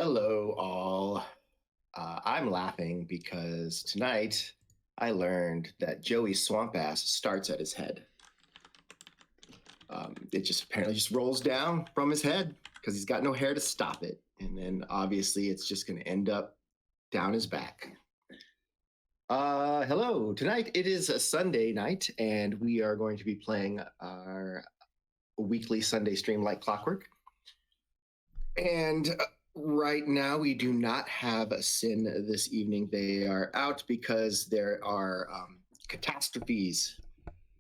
Hello, all. I'm laughing because tonight I learned that Joey's swamp ass starts at his head. It just apparently just rolls down from his head because he's got no hair to stop it. And then obviously it's just going to end up down his back. Hello. Tonight it is a Sunday night, and we are going to be playing our weekly Sunday stream like Clockwork. And right now we do not have a sin this evening. They are out because there are catastrophes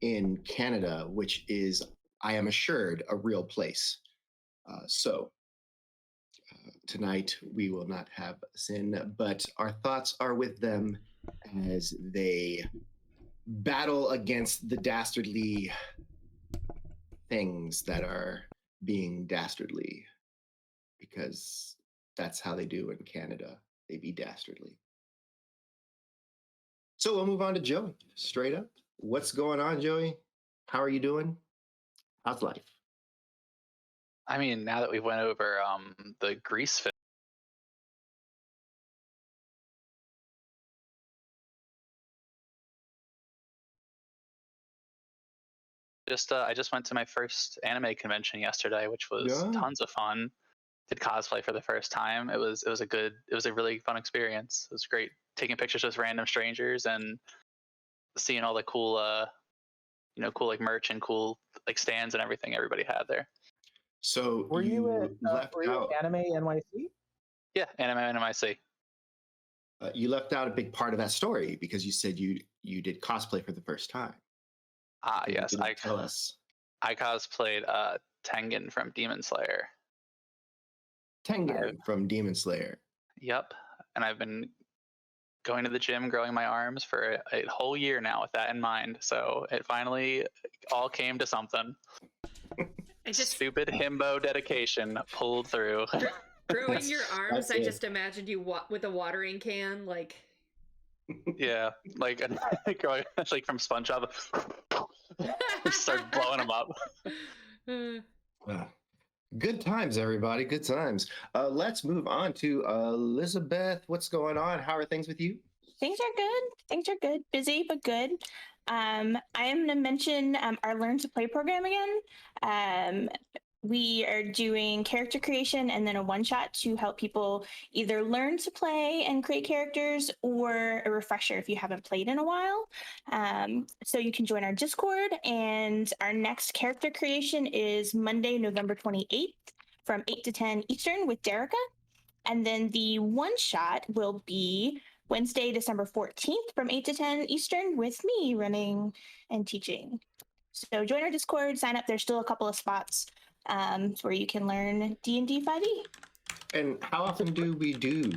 in Canada, which is, I am assured, a real place. So tonight we will not have sin, but our thoughts are with them as they battle against the dastardly things that are being dastardly, because that's how they do in Canada. They be dastardly. So we'll move on to Joey, straight up. What's going on, Joey? How are you doing? How's life? I mean, now that we went over the Grease film, I just went to my first anime convention yesterday, which was tons of fun. Did cosplay for the first time. It was a really fun experience. It was great taking pictures with random strangers and seeing all the cool cool like merch and cool like stands and everything everybody had there. So were you at Anime NYC? Yeah, Anime NYC. You left out a big part of that story because you said you did cosplay for the first time. Yes, tell us. I cosplayed Tengen from Demon Slayer. Tengen from Demon Slayer. Yep, and I've been going to the gym, growing my arms for a whole year now with that in mind. So it finally all came to something. Stupid himbo dedication pulled through. Growing your arms, I just imagined you with a watering can, like. Yeah, like growing like from SpongeBob. Start blowing them up. Good times, everybody. Good times. Let's move on to Elizabeth. What's going on? How are things with you? Things are good. Busy, but good. I am going to mention our Learn to Play program again. We are doing character creation and then a one-shot to help people either learn to play and create characters, or a refresher if you haven't played in a while. So you can join our Discord, and our next character creation is Monday, November 28th from 8 to 10 Eastern with Derica. And then the one-shot will be Wednesday, December 14th from 8 to 10 Eastern with me running and teaching. So join our Discord, sign up. There's still a couple of spots where you can learn D&D 5e. And how often do we do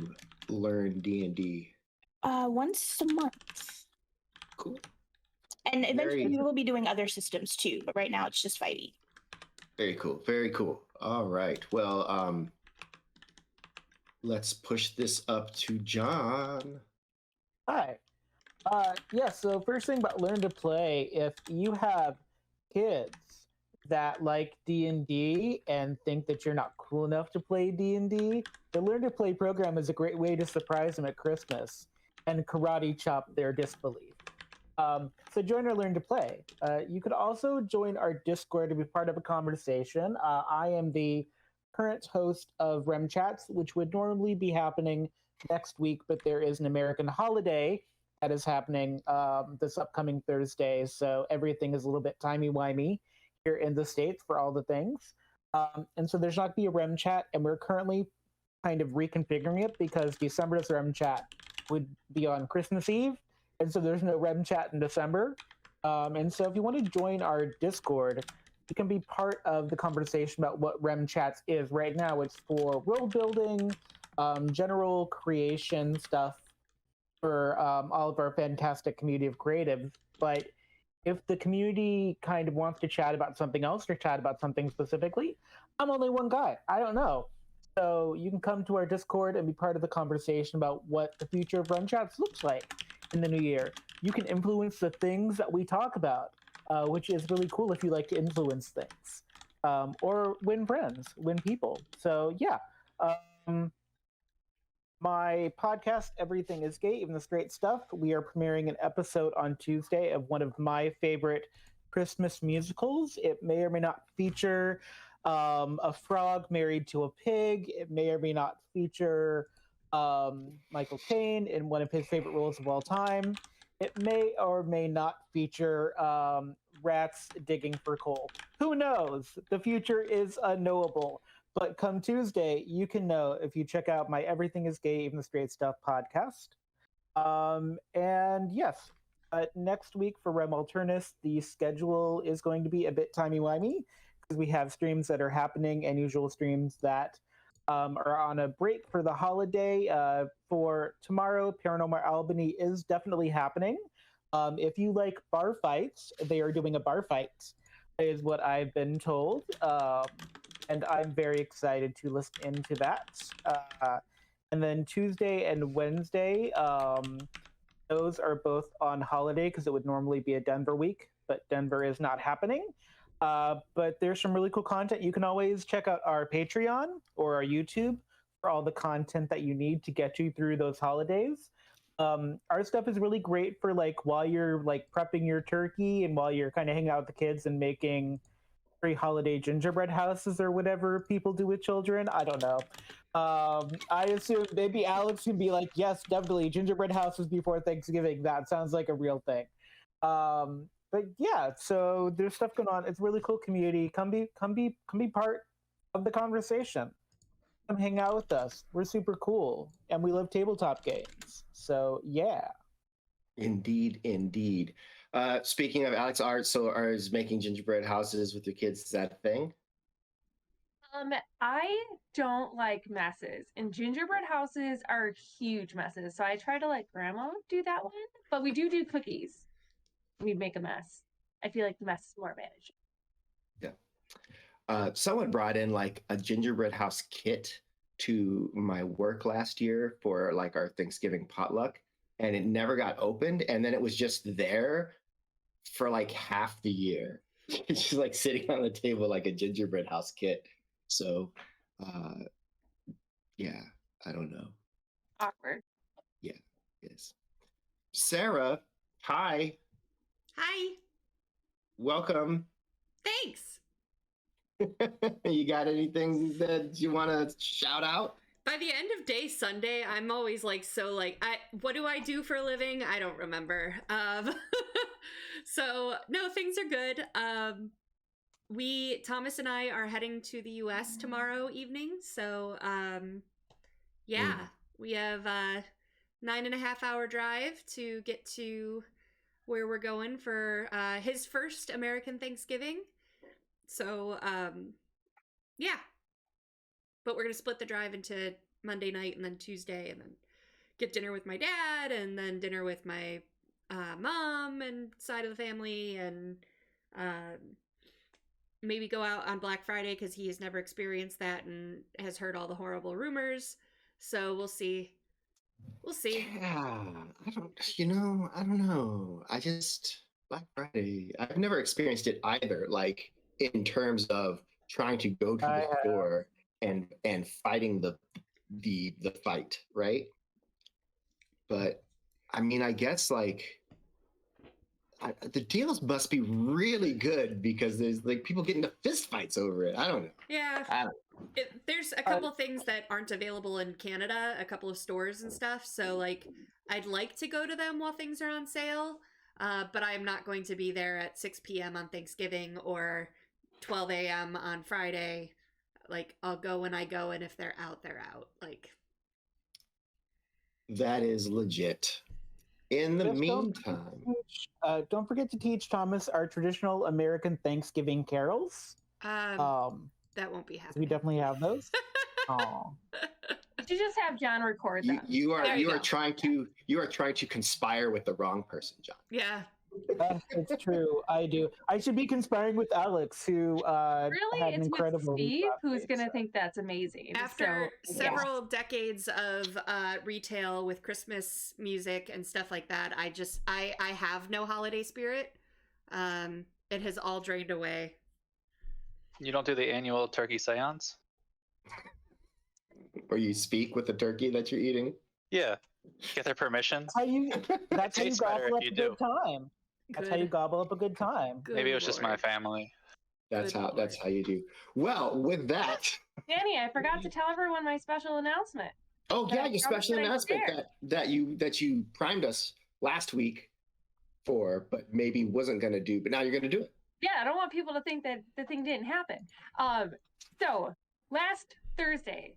learn D&D? Once a month. Cool. And eventually we will be doing other systems too, but right now it's just 5e. Very cool. Very cool. All right. Well, let's push this up to John. Hi. So first thing about Learn to Play, if you have kids that like D&D and think that you're not cool enough to play D&D, the Learn to Play program is a great way to surprise them at Christmas and karate chop their disbelief. So join our Learn to Play. You could also join our Discord to be part of a conversation. I am the current host of Rem Chats, which would normally be happening next week, but there is an American holiday that is happening this upcoming Thursday, so everything is a little bit timey-wimey here in the States for all the things. And so there's not going to be a Rem Chat, and we're currently kind of reconfiguring it because December's Rem Chat would be on Christmas Eve, and so there's no Rem Chat in December. And so if you want to join our Discord, you can be part of the conversation about what Rem Chats is. Right now, it's for world building, general creation stuff for all of our fantastic community of creatives. But if the community kind of wants to chat about something else or chat about something specifically, I'm only one guy. I don't know. So you can come to our Discord and be part of the conversation about what the future of Rem Chats looks like in the new year. You can influence the things that we talk about, which is really cool if you like to influence things. Or win friends, win people. So yeah, my podcast, Everything is Gay, Even This Great Stuff. We are premiering an episode on Tuesday of one of my favorite Christmas musicals. It may or may not feature a frog married to a pig. It may or may not feature Michael Caine in one of his favorite roles of all time. It may or may not feature rats digging for coal. Who knows? The future is unknowable. But come Tuesday, you can know if you check out my Everything is Gay, Even the Straight Stuff podcast. And yes, next week for Rem Alternus, the schedule is going to be a bit timey-wimey because we have streams that are happening and usual streams that are on a break for the holiday. For tomorrow, Paranormal Albany is definitely happening. If you like bar fights, they are doing a bar fight, is what I've been told. And I'm very excited to listen into that. And then Tuesday and Wednesday, those are both on holiday because it would normally be a Denver week, but Denver is not happening. But there's some really cool content. You can always check out our Patreon or our YouTube for all the content that you need to get you through those holidays. Our stuff is really great for like while you're like prepping your turkey and while you're kind of hanging out with the kids and making pre-holiday gingerbread houses or whatever people do with children. I don't know. I assume maybe Alex can be like, yes, definitely gingerbread houses before Thanksgiving. That sounds like a real thing. But yeah, so there's stuff going on. It's a really cool community. Come be part of the conversation. Come hang out with us. We're super cool, and we love tabletop games. So yeah. Indeed, indeed. Speaking of Alex Art, so is making gingerbread houses with your kids, is that a thing? I don't like messes, and gingerbread houses are huge messes. So I try to let Grandma do that one, but we do cookies. We'd make a mess. I feel like the mess is more manageable. Yeah. Someone brought in like a gingerbread house kit to my work last year for like our Thanksgiving potluck, and it never got opened, and then it was just there for like half the year. It's just like sitting on the table like a gingerbread house kit. So yeah, I don't know. Awkward. Yeah, yes. Sarah, hi. Hi. Welcome. Thanks. You got anything that you want to shout out? By the end of day Sunday, I'm always like, so like, what do I do for a living? I don't remember. So no, things are good. Thomas and I are heading to the US tomorrow evening. So, yeah, we have a 9.5 hour drive to get to where we're going for, his first American Thanksgiving. So, yeah. But we're going to split the drive into Monday night and then Tuesday and then get dinner with my dad and then dinner with my mom and side of the family and maybe go out on Black Friday because he has never experienced that and has heard all the horrible rumors. So we'll see. We'll see. Yeah, I don't know. Black Friday, I've never experienced it either, like in terms of trying to go to the store and fighting the fight, right? But I mean, I guess like the deals must be really good because there's like people getting into fist fights over it. I don't know. Yeah. There's a couple things that aren't available in Canada, a couple of stores and stuff. So like, I'd like to go to them while things are on sale, but I'm not going to be there at 6 p.m. on Thanksgiving or 12 a.m. on Friday. Like, I'll go when I go, and if they're out, they're out. Like, that is legit. In the meantime, don't forget to teach Thomas our traditional American Thanksgiving carols. That won't be happening. We definitely have those. Oh, You should just have John record them. You are trying to conspire with the wrong person, John. Yeah. It's true. I do. I should be conspiring with Alex, who really, had an it's incredible with Steve, who's going to think that's amazing. After several decades of retail with Christmas music and stuff like that, I have no holiday spirit. It has all drained away. You don't do the annual turkey seance? Or you speak with the turkey that you're eating? Yeah. Get their permission. That's how you tastes better gobble if up you a do. good time. That's how you gobble up a good time. Good Maybe it was just my Lord. family. That's Good how you do. Well, with that. Danny, I forgot to tell everyone my special announcement. Oh yeah, your Promise special that I announcement shared. that you primed us last week for, but maybe wasn't gonna do, but now you're gonna do it. Yeah, I don't want people to think that the thing didn't happen. So last Thursday,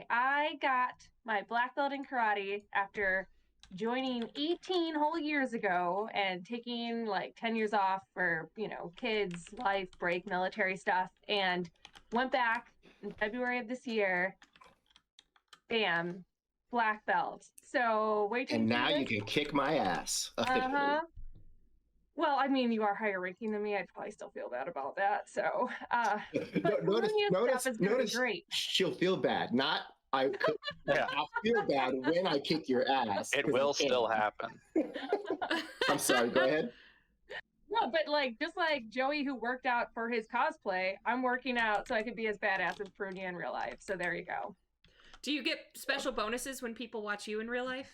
I got my black belt in karate after joining 18 whole years ago and taking like 10 years off for, kids, life, break, military stuff, and went back in February of this year. Bam, black belt. So wait till And you now see you this. can kick my ass officially. Well, I mean, you are higher ranking than me. I'd probably still feel bad about that. So, but notice, stuff is gonna be great. she'll feel bad. Not I could. Yeah. I'll feel bad when I kick your ass. It will still happen. I'm sorry. Go ahead. No, but just like Joey, who worked out for his cosplay, I'm working out so I could be as badass as Prunia in real life. So there you go. Do you get special bonuses when people watch you in real life?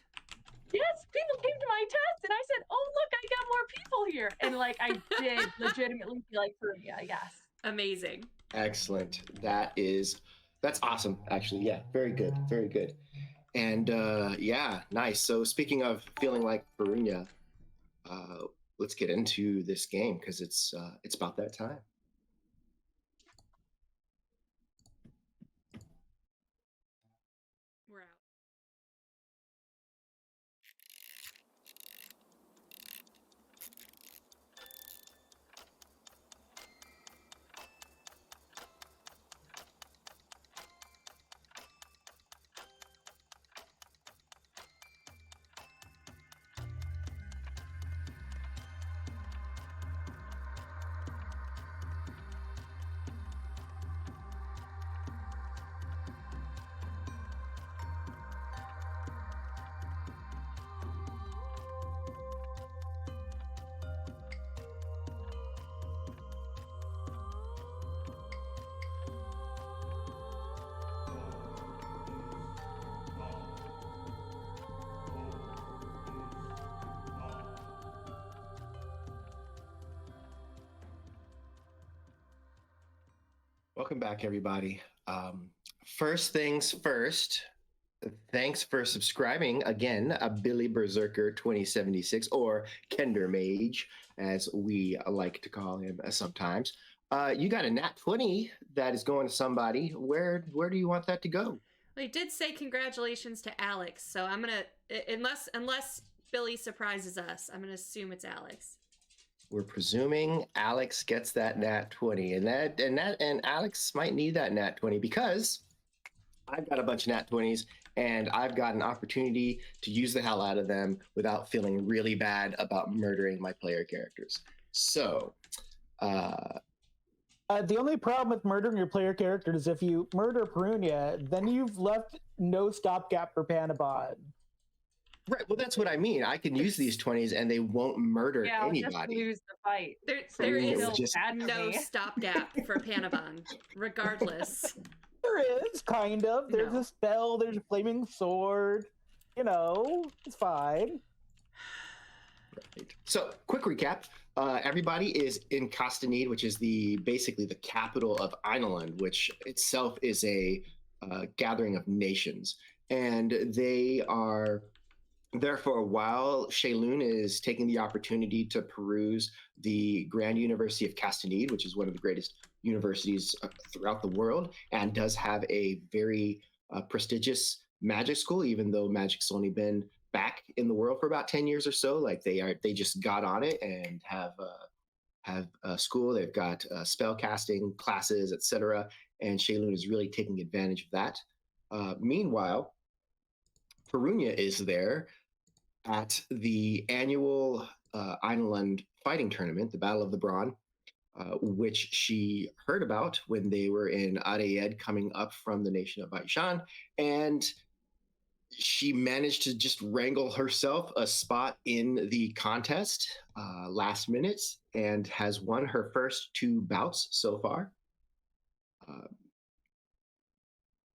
Yes, people came to my test and I said, "Oh, look, I got more people here," and I did legitimately feel like Prunia. Yes. Amazing. Excellent. That's awesome. Actually, yeah, very good, very good. And yeah, nice. So speaking of feeling like Perunia, let's get into this game because it's about that time. We're out. Welcome back, everybody. First things first, thanks for subscribing again, Billy Berserker 2076, or Kender Mage, as we like to call him sometimes. You got a nat 20 that is going to somebody. Where do you want that to go? Well, he did say congratulations to Alex, so I'm gonna, unless Billy surprises us, I'm gonna assume it's Alex. We're presuming Alex gets that nat 20, and Alex might need that nat 20 because I've got a bunch of nat 20s and I've got an opportunity to use the hell out of them without feeling really bad about murdering my player characters. So, the only problem with murdering your player character is if you murder Perunia, then you've left no stopgap for Panabon. Right. Well, that's what I mean. I can use these 20s and they won't murder anybody. Just lose the fight. There is just no stopgap for Panabon, regardless. There is, kind of. There's a spell, there's a flaming sword. It's fine. Right. So, quick recap. Everybody is in Castanede, which is basically the capital of Ineland, which itself is a gathering of nations. And they are there for a while. Shaylun is taking the opportunity to peruse the Grand University of Castanede, which is one of the greatest universities throughout the world, and does have a very prestigious magic school, even though magic's only been back in the world for about 10 years or so. Like they just got on it and have a school. They've got spell casting classes, etc. And Shaylun is really taking advantage of that. Meanwhile, Perunia is there at the annual Ineland fighting tournament, the Battle of the Brawn, which she heard about when they were in Adayed coming up from the nation of Aishan. And she managed to just wrangle herself a spot in the contest last minute and has won her first 2 bouts so far.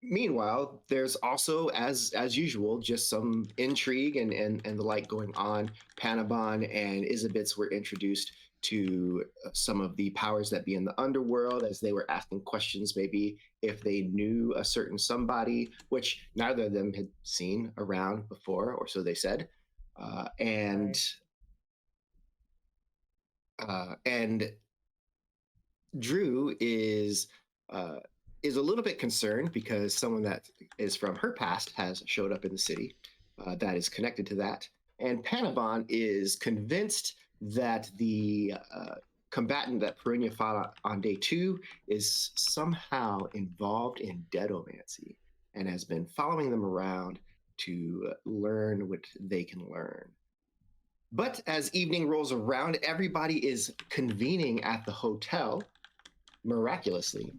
Meanwhile, there's also, as usual, just some intrigue and the like going on. Panabon and Isabits were introduced to some of the powers that be in the underworld as they were asking questions, maybe if they knew a certain somebody, which neither of them had seen around before, or so they said. And Drew is a little bit concerned because someone that is from her past has showed up in the city that is connected to that. And Panabon is convinced that the combatant that Perunia fought on day 2 is somehow involved in deadomancy and has been following them around to learn what they can learn. But as evening rolls around, everybody is convening at the hotel miraculously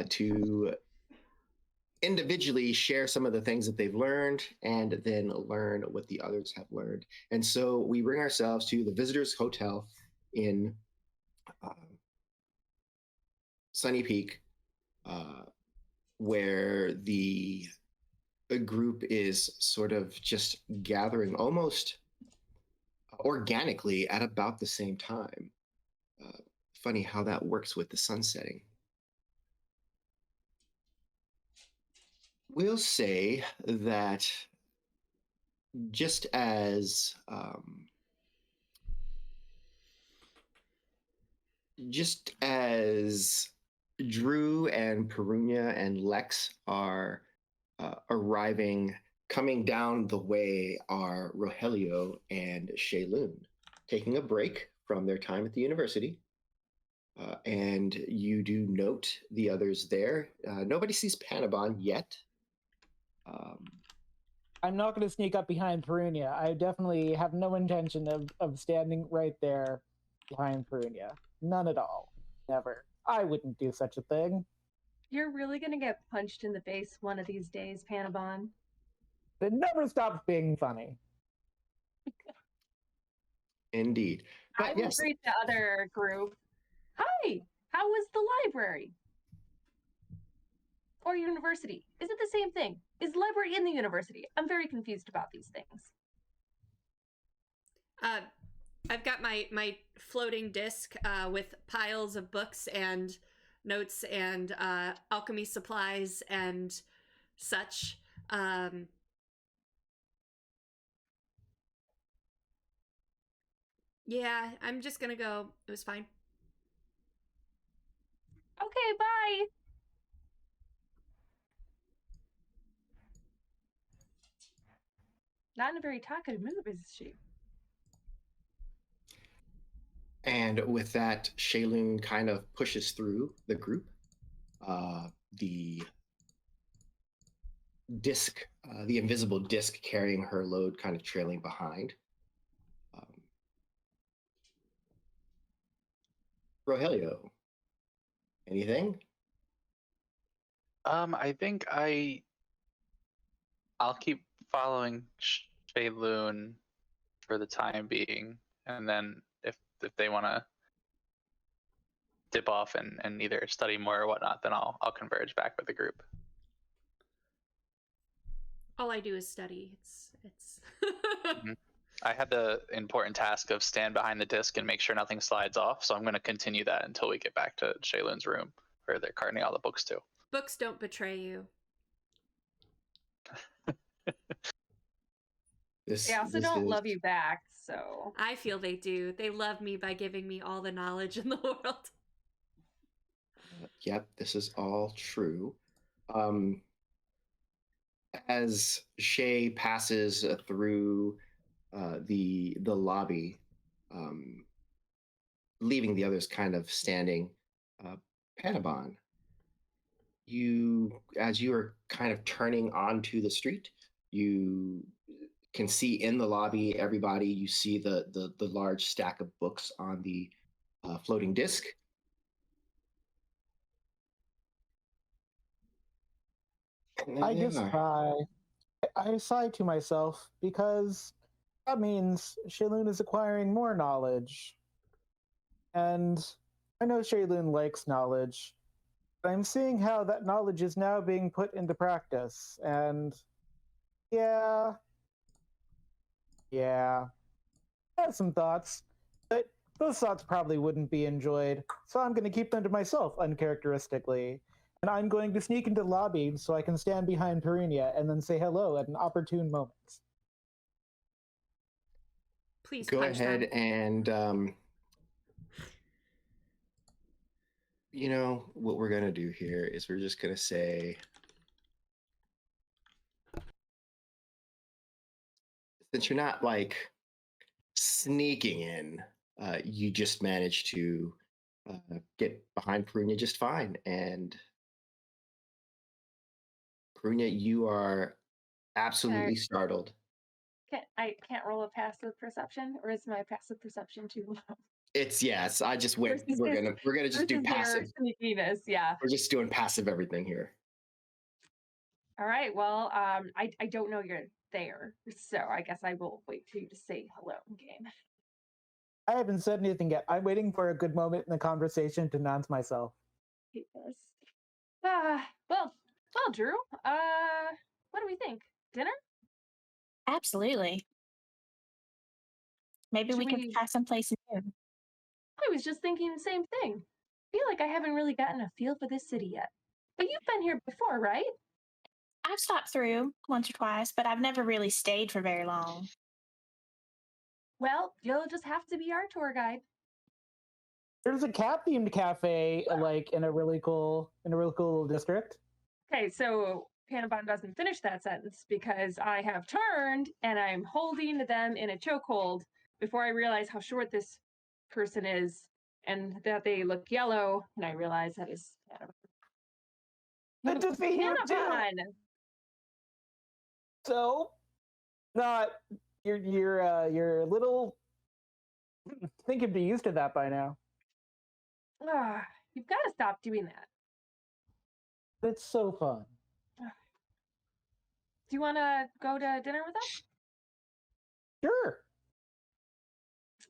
to individually share some of the things that they've learned and then learn what the others have learned. And so we bring ourselves to the Visitors Hotel in Sunny Peak, where the group is sort of just gathering almost organically at about the same time. Funny how that works with the sun setting. We'll say that just as Drew and Perunia and Lex are arriving, coming down the way are Rogelio and Shaylun, taking a break from their time at the university. And you do note the others there. Nobody sees Panabon yet. I'm not going to sneak up behind Perunia. I definitely have no intention of standing right there behind Perunia. None at all. Never. I wouldn't do such a thing. You're really going to get punched in the face one of these days, Panabon. It never stops being funny. Indeed. But I will greet the other group. Hi, how was the library? Or university? Is it the same thing? Is the library in the university? I'm very confused about these things. I've got my floating disc with piles of books and notes and alchemy supplies and such. Yeah, I'm just gonna go. It was fine. Okay, bye. Not in a very talkative mood, is she? And with that, Shaylun kind of pushes through the group. The disc, the invisible disc carrying her load kind of trailing behind. Rogelio, anything? I think I'll keep following Shaylun for the time being, and then if they want to dip off and either study more or whatnot, then I'll converge back with the group. All I do is study. It's. Mm-hmm. I had the important task of stand behind the disc and make sure nothing slides off, so I'm going to continue that until we get back to Shaylun's room, where they're carting all the books to. Books don't betray you. They also don't love you back, so... I feel they do. They love me by giving me all the knowledge in the world. Yep, this is all true. As Shay passes through the lobby, leaving the others kind of standing, Panabon, as you are kind of turning onto the street, you can see in the lobby everybody. You see the large stack of books on the floating disc. I just sigh. I sigh to myself because that means Shaylun is acquiring more knowledge. And I know Shaylun likes knowledge. I'm seeing how that knowledge is now being put into practice, and yeah, I have some thoughts, but those thoughts probably wouldn't be enjoyed, so I'm going to keep them to myself uncharacteristically. And I'm going to sneak into the lobby so I can stand behind Perunia and then say hello at an opportune moment. Please Go punch ahead them. and what we're gonna do here is we're just gonna say, since you're not like sneaking in, you just managed to get behind Perunia just fine. And Perunia, you are absolutely startled. I can't roll a passive perception, or is my passive perception too low? It's yes. I just went. Versus We're his- gonna just do versus their passive. sneakiness, yeah. We're just doing passive everything here. All right. Well, I don't know you're there, so I guess I will wait for you to say hello in game. I haven't said anything yet. I'm waiting for a good moment in the conversation to announce myself. Yes. Well, Drew. What do we think? Dinner? Absolutely. Maybe Should we could we- try someplace new. I was just thinking the same thing. I feel like I haven't really gotten a feel for this city yet. But you've been here before, right? I've stopped through once or twice, but I've never really stayed for very long. Well, you'll just have to be our tour guide. There's a cat-themed cafe, like in a really cool little district. Okay, so Panabon doesn't finish that sentence because I have turned and I'm holding them in a chokehold before I realize how short this person is and that they look yellow, and I realize that is Good to see you too. Panabon. So, not you're a little. I think you'd be used to that by now. You've got to stop doing that. It's so fun. Do you want to go to dinner with us? Sure.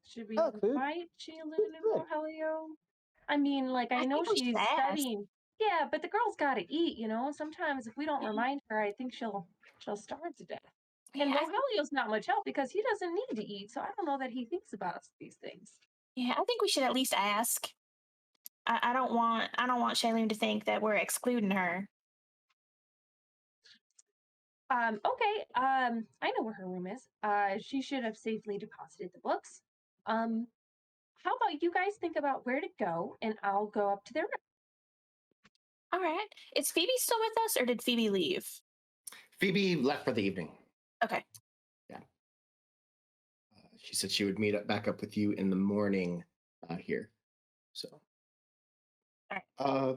Should we food. invite Shaylin and Good. Rogelio? I mean, like, I know think we she's should ask. studying. Yeah, but the girl's got to eat, you know? Sometimes if we don't remind her, I think she'll starve to death. And Yeah, Rogelio's not much help because he doesn't need to eat, so I don't know that he thinks about these things. yeah, I think we should at least ask. I don't want Shailene to think that we're excluding her. Okay. I know where her room is. She should have safely deposited the books. How about you guys think about where to go, and I'll go up to their room. All right. Is Phoebe still with us, or did Phoebe leave? Phoebe left for the evening. Okay. Yeah. She said she would meet back up with you in the morning here. So. All right.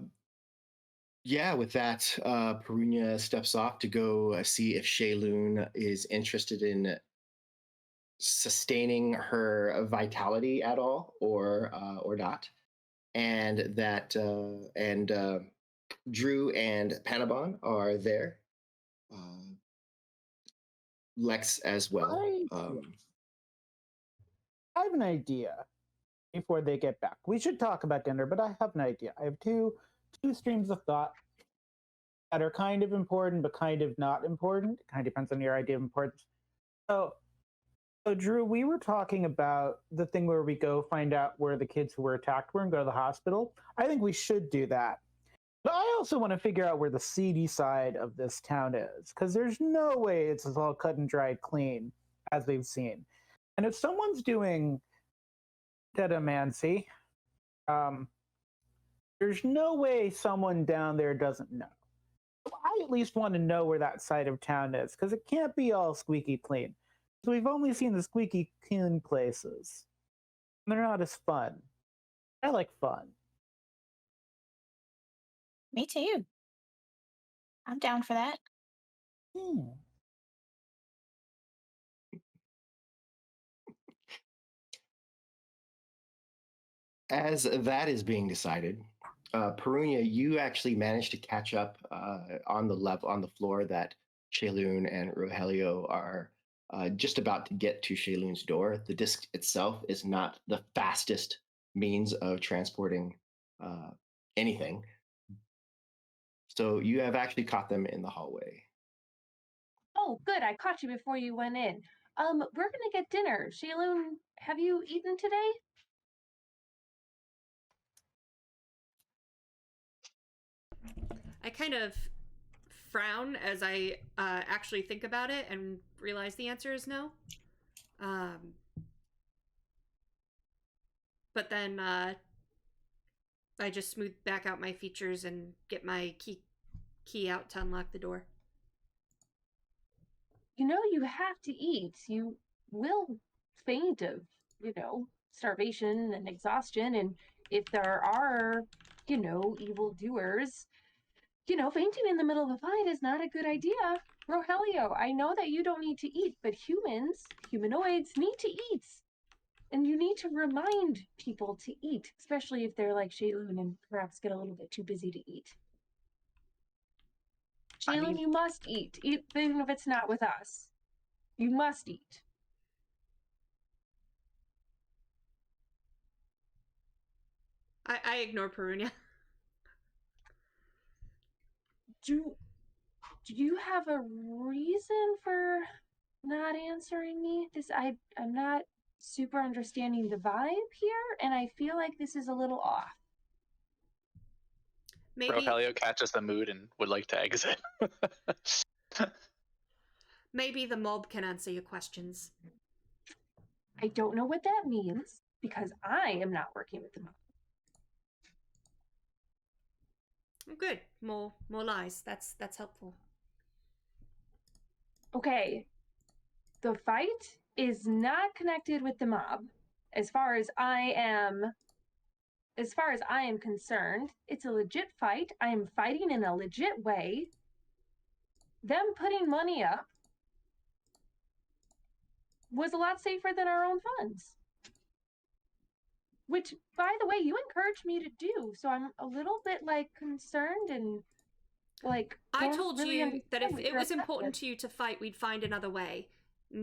Yeah, with that, Perunia steps off to go see if Shayloon is interested in sustaining her vitality at all, or not, and that Drew and Panabon are there. Lex as well. I have an idea. Before they get back, we should talk about dinner. But I have an idea. I have two streams of thought that are kind of important, but kind of not important. It kind of depends on your idea of importance. So Drew, we were talking about the thing where we go find out where the kids who were attacked were and go to the hospital. I think we should do that. But I also want to figure out where the seedy side of this town is, because there's no way it's all cut and dried clean, as we've seen. And if someone's doing dedomancy, there's no way someone down there doesn't know. I at least want to know where that side of town is, because it can't be all squeaky clean. So we've only seen the squeaky clean places. They're not as fun. I like fun. Me too. I'm down for that. As that is being decided, Perunia, you actually managed to catch up on the floor that Shayloon and Rogelio are just about to get to Shayloon's door. The disc itself is not the fastest means of transporting anything, So you have actually caught them in the hallway. Oh, good. I caught you before you went in. We're gonna get dinner. Shayloon, have you eaten today? I kind of frown as I actually think about it and realize the answer is no. But then I just smooth back out my features and get my key out to unlock the door. You know you have to eat. You will faint of, starvation and exhaustion. And if there are, evil doers, fainting in the middle of a fight is not a good idea. Rogelio, I know that you don't need to eat, but humanoids need to eat. And you need to remind people to eat, especially if they're like Shayloon and perhaps get a little bit too busy to eat. Shayloon, you must eat, even if it's not with us. You must eat. I ignore Perunia. Do you have a reason for not answering me? I'm not super understanding the vibe here, and I feel like this is a little off. Maybe Rogelio catches the mood and would like to exit. Maybe the mob can answer your questions. I don't know what that means because I am not working with the mob. Good. More lies. That's helpful. Okay. The fight is not connected with the mob. As far as I am concerned, it's a legit fight. I am fighting in a legit way. Them putting money up was a lot safer than our own funds. Which, by the way, you encouraged me to do, so I'm a little bit, concerned and, I told you that if it was important to you to fight, we'd find another way.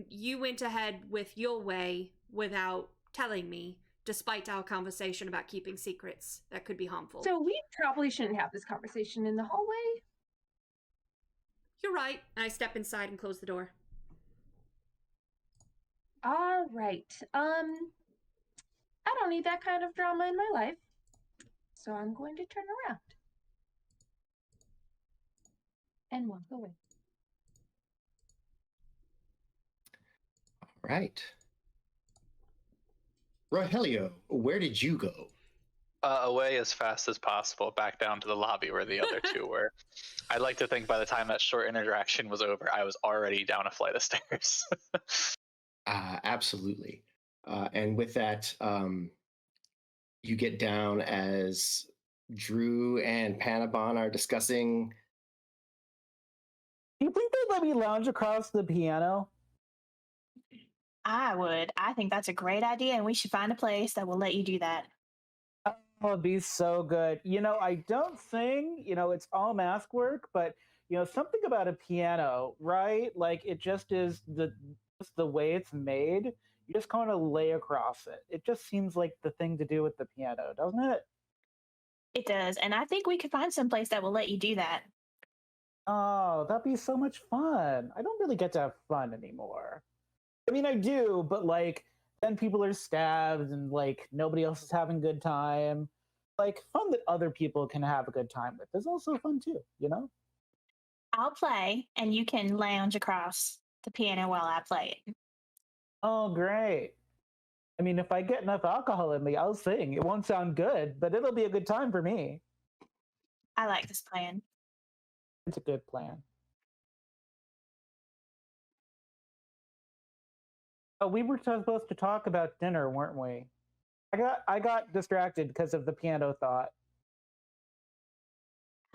You went ahead with your way without telling me, despite our conversation about keeping secrets that could be harmful. So we probably shouldn't have this conversation in the hallway. You're right. I step inside and close the door. All right. I don't need that kind of drama in my life. So I'm going to turn around and walk away. All right. Rogelio, where did you go? Away as fast as possible, back down to the lobby where the other two were. I'd like to think by the time that short interaction was over, I was already down a flight of stairs. Absolutely. And with that, you get down as Drew and Panabon are discussing. Do you think they'd let me lounge across the piano? I would. I think that's a great idea, and we should find a place that will let you do that. Oh, it'd be so good. I don't sing, it's all mask work, but, something about a piano, right? Like, it just is the way it's made. You just kind of lay across it. It just seems like the thing to do with the piano, doesn't it? It does, and I think we could find some place that will let you do that. Oh, that'd be so much fun. I don't really get to have fun anymore. I mean, I do, but then people are stabbed and nobody else is having a good time. Fun that other people can have a good time with is also fun too, I'll play and you can lounge across the piano while I play it. Oh, great. I mean, if I get enough alcohol in me, I'll sing. It won't sound good, but it'll be a good time for me. I like this plan. It's a good plan. Oh, we were supposed to talk about dinner, weren't we? I got distracted because of the piano thought.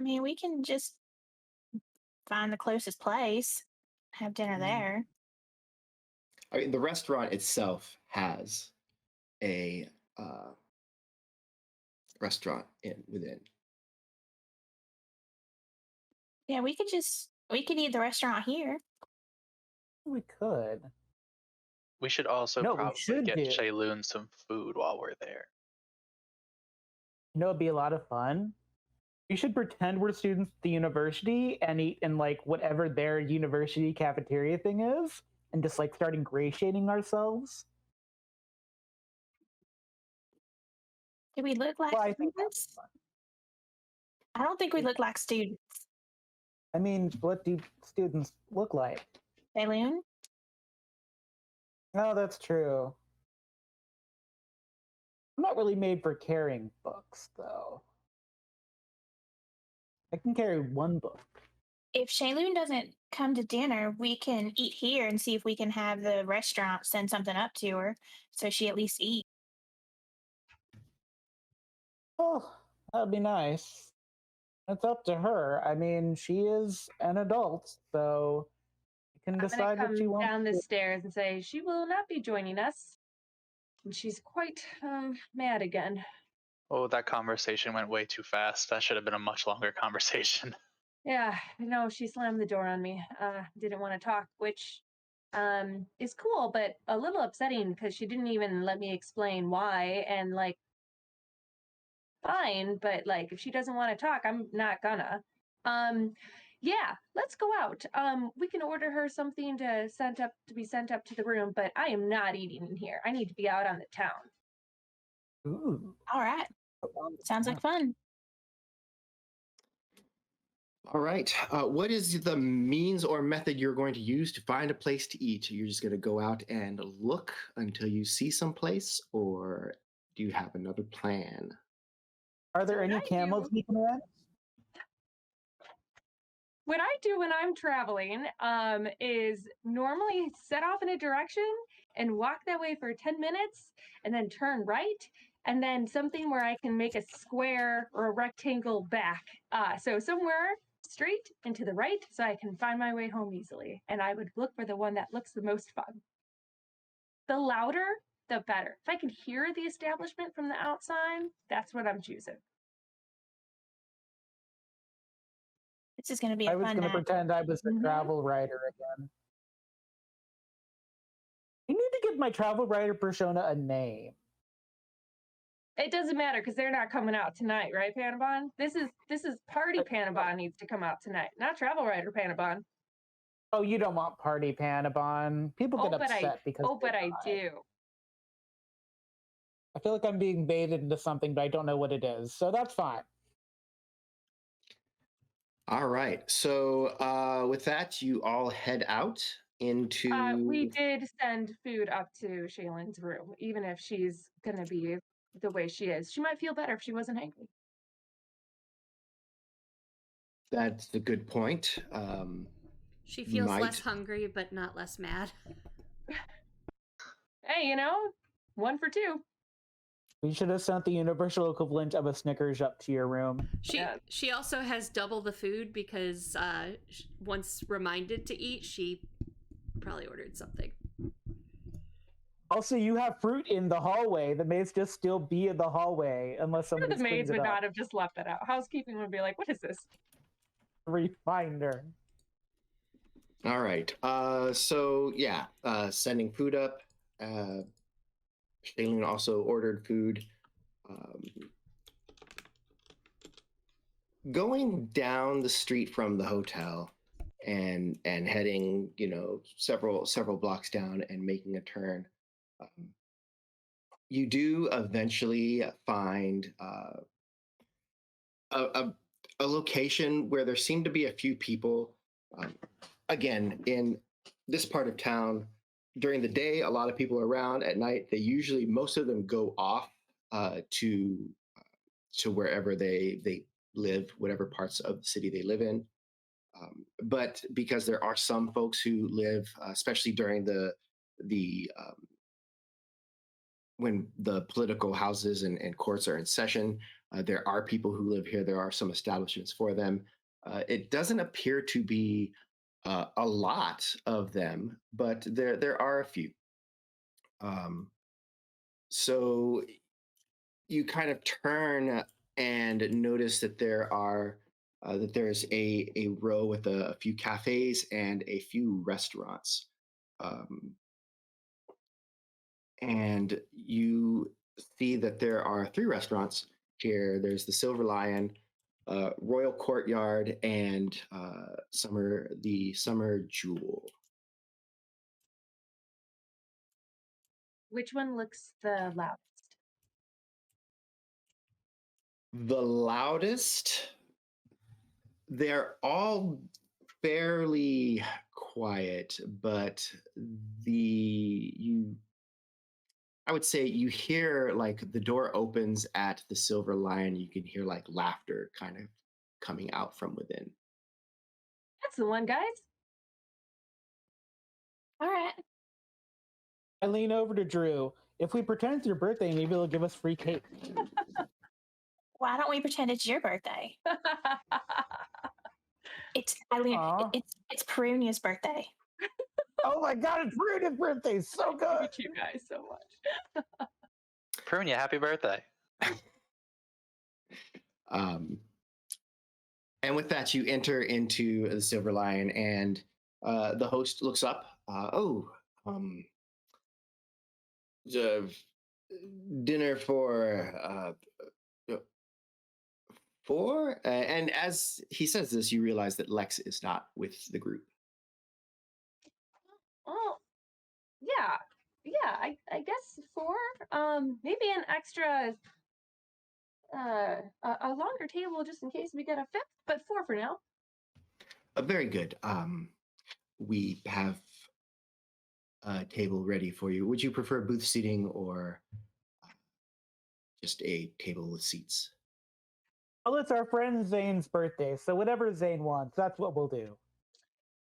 I mean, we can just find the closest place, have dinner there. I mean, the restaurant itself has a restaurant within. Yeah, we could eat the restaurant here. We could. We should also probably get Shayloon some food while we're there. It'd be a lot of fun. We should pretend we're students at the university and eat in like whatever their university cafeteria thing is, and just like start ingratiating ourselves. Do we look like Well, I think students? I don't think we look like students. I mean, what do students look like? Balloon? No, that's true. I'm not really made for carrying books, though. I can carry one book. If Shayloon doesn't come to dinner, we can eat here and see if we can have the restaurant send something up to her so she at least eat. Oh, that'd be nice. It's up to her. I mean, she is an adult, so you can I'm gonna decide what she come wants down to the do. stairs and say she will not be joining us. And she's quite mad again. Oh, that conversation went way too fast. That should have been a much longer conversation. Yeah, no, she slammed the door on me. Didn't want to talk, which is cool, but a little upsetting because she didn't even let me explain why. And like, fine, but like, if she doesn't want to talk, I'm not gonna. Yeah, let's go out. We can order her something to be sent up to the room, but I am not eating in here. I need to be out on the town. Ooh. All right. Sounds like fun. All right. What is the means or method you're going to use to find a place to eat? You're just going to go out and look until you see some place, or do you have another plan? Are there So any what I camels do- we can rent? What I do when I'm traveling is normally set off in a direction and walk that way for 10 minutes and then turn right and then something where I can make a square or a rectangle back. So somewhere straight and to the right so I can find my way home easily. And I would look for the one that looks the most fun. The louder, the better. If I can hear the establishment from the outside, that's what I'm choosing. This is going to be I a was fun going to night. pretend I was the Mhm. travel writer again. You need to give my travel writer persona a name. It doesn't matter because they're not coming out tonight, right, Panabon? This is party Panabon needs to come out tonight, not travel writer Panabon. Oh, you don't want party Panabon. People get upset because but they I die. do. I feel like I'm being baited into something, but I don't know what it is. So that's fine. All right. So with that, you all head out into. We did send food up to Shaylin's room, even if she's gonna be the way she is. She might feel better if she wasn't angry. That's a good point. She feels Might. less hungry, but not less mad. Hey, 1 for 2. We should have sent the universal equivalent of a Snickers up to your room. She also has double the food because once reminded to eat, she probably ordered something. Also, you have fruit in the hallway. The maids just still be in the hallway unless somebody The maids screens it would up. not have just left that out. Housekeeping would be like, "What is this?" Reminder. All right. Sending food up. Shailene also ordered food. Going down the street from the hotel and heading, several blocks down and making a turn, you do eventually find a location where there seem to be a few people. Again, in this part of town, during the day, a lot of people are around. At night, most of them go off to wherever they live, whatever parts of the city they live in. But because there are some folks who live, especially during the when the political houses and courts are in session, there are people who live here. There are some establishments for them. It doesn't appear to be a lot of them, but there are a few. So you kind of turn and notice that there's a row with a few cafes and a few restaurants. And you see that there are 3 restaurants here. There's the Silver Lion, Royal Courtyard, and the Summer Jewel. Which one looks the loudest? The loudest? They're all fairly quiet, but I would say you hear like the door opens at the Silver Lion. You can hear like laughter kind of coming out from within. That's the one, guys. All right. I lean over to Drew. If we pretend it's your birthday, maybe they'll give us free cake. Why don't we pretend it's your birthday? It's Perunia's birthday. Oh my god, it's Rudy's birthday! So good! Thank you guys so much. Prunia, happy birthday. And with that, you enter into the Silver Lion, and the host looks up. Dinner for four? And as he says this, you realize that Lex is not with the group. Oh, yeah. I guess 4. Maybe an extra, a longer table just in case we get a 5th, but 4 for now. Very good. We have a table ready for you. Would you prefer booth seating or just a table with seats? Well, it's our friend Zane's birthday, so whatever Zane wants, that's what we'll do.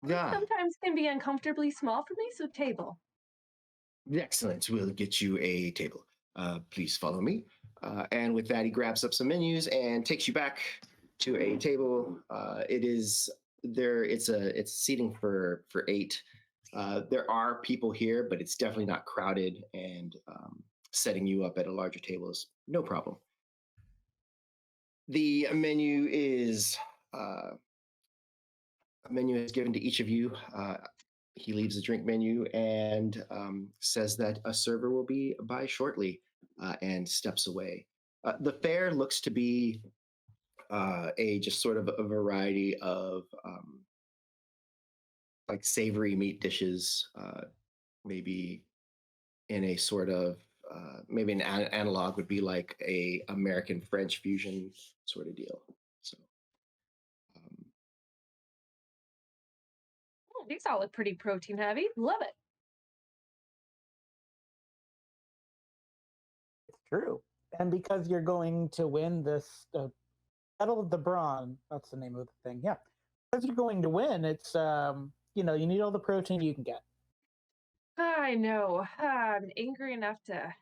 Yeah. Sometimes can be uncomfortably small for me, so table. Excellent. We'll get you a table. Please follow me. And with that, he grabs up some menus and takes you back to a table. It's seating for 8. There are people here, but it's definitely not crowded, and setting you up at a larger table is no problem. The menu is given to each of you. He leaves the drink menu and says that a server will be by shortly, and steps away. The fare looks to be just sort of a variety of like savory meat dishes, maybe in a sort of maybe an analog would be like a American French fusion sort of deal. So These all look pretty protein heavy. Love it. It's true. And because you're going to win this Battle of the Brawn, that's the name of the thing. Yeah. Because you're going to win, it's, you need all the protein you can get. I know. I'm angry enough to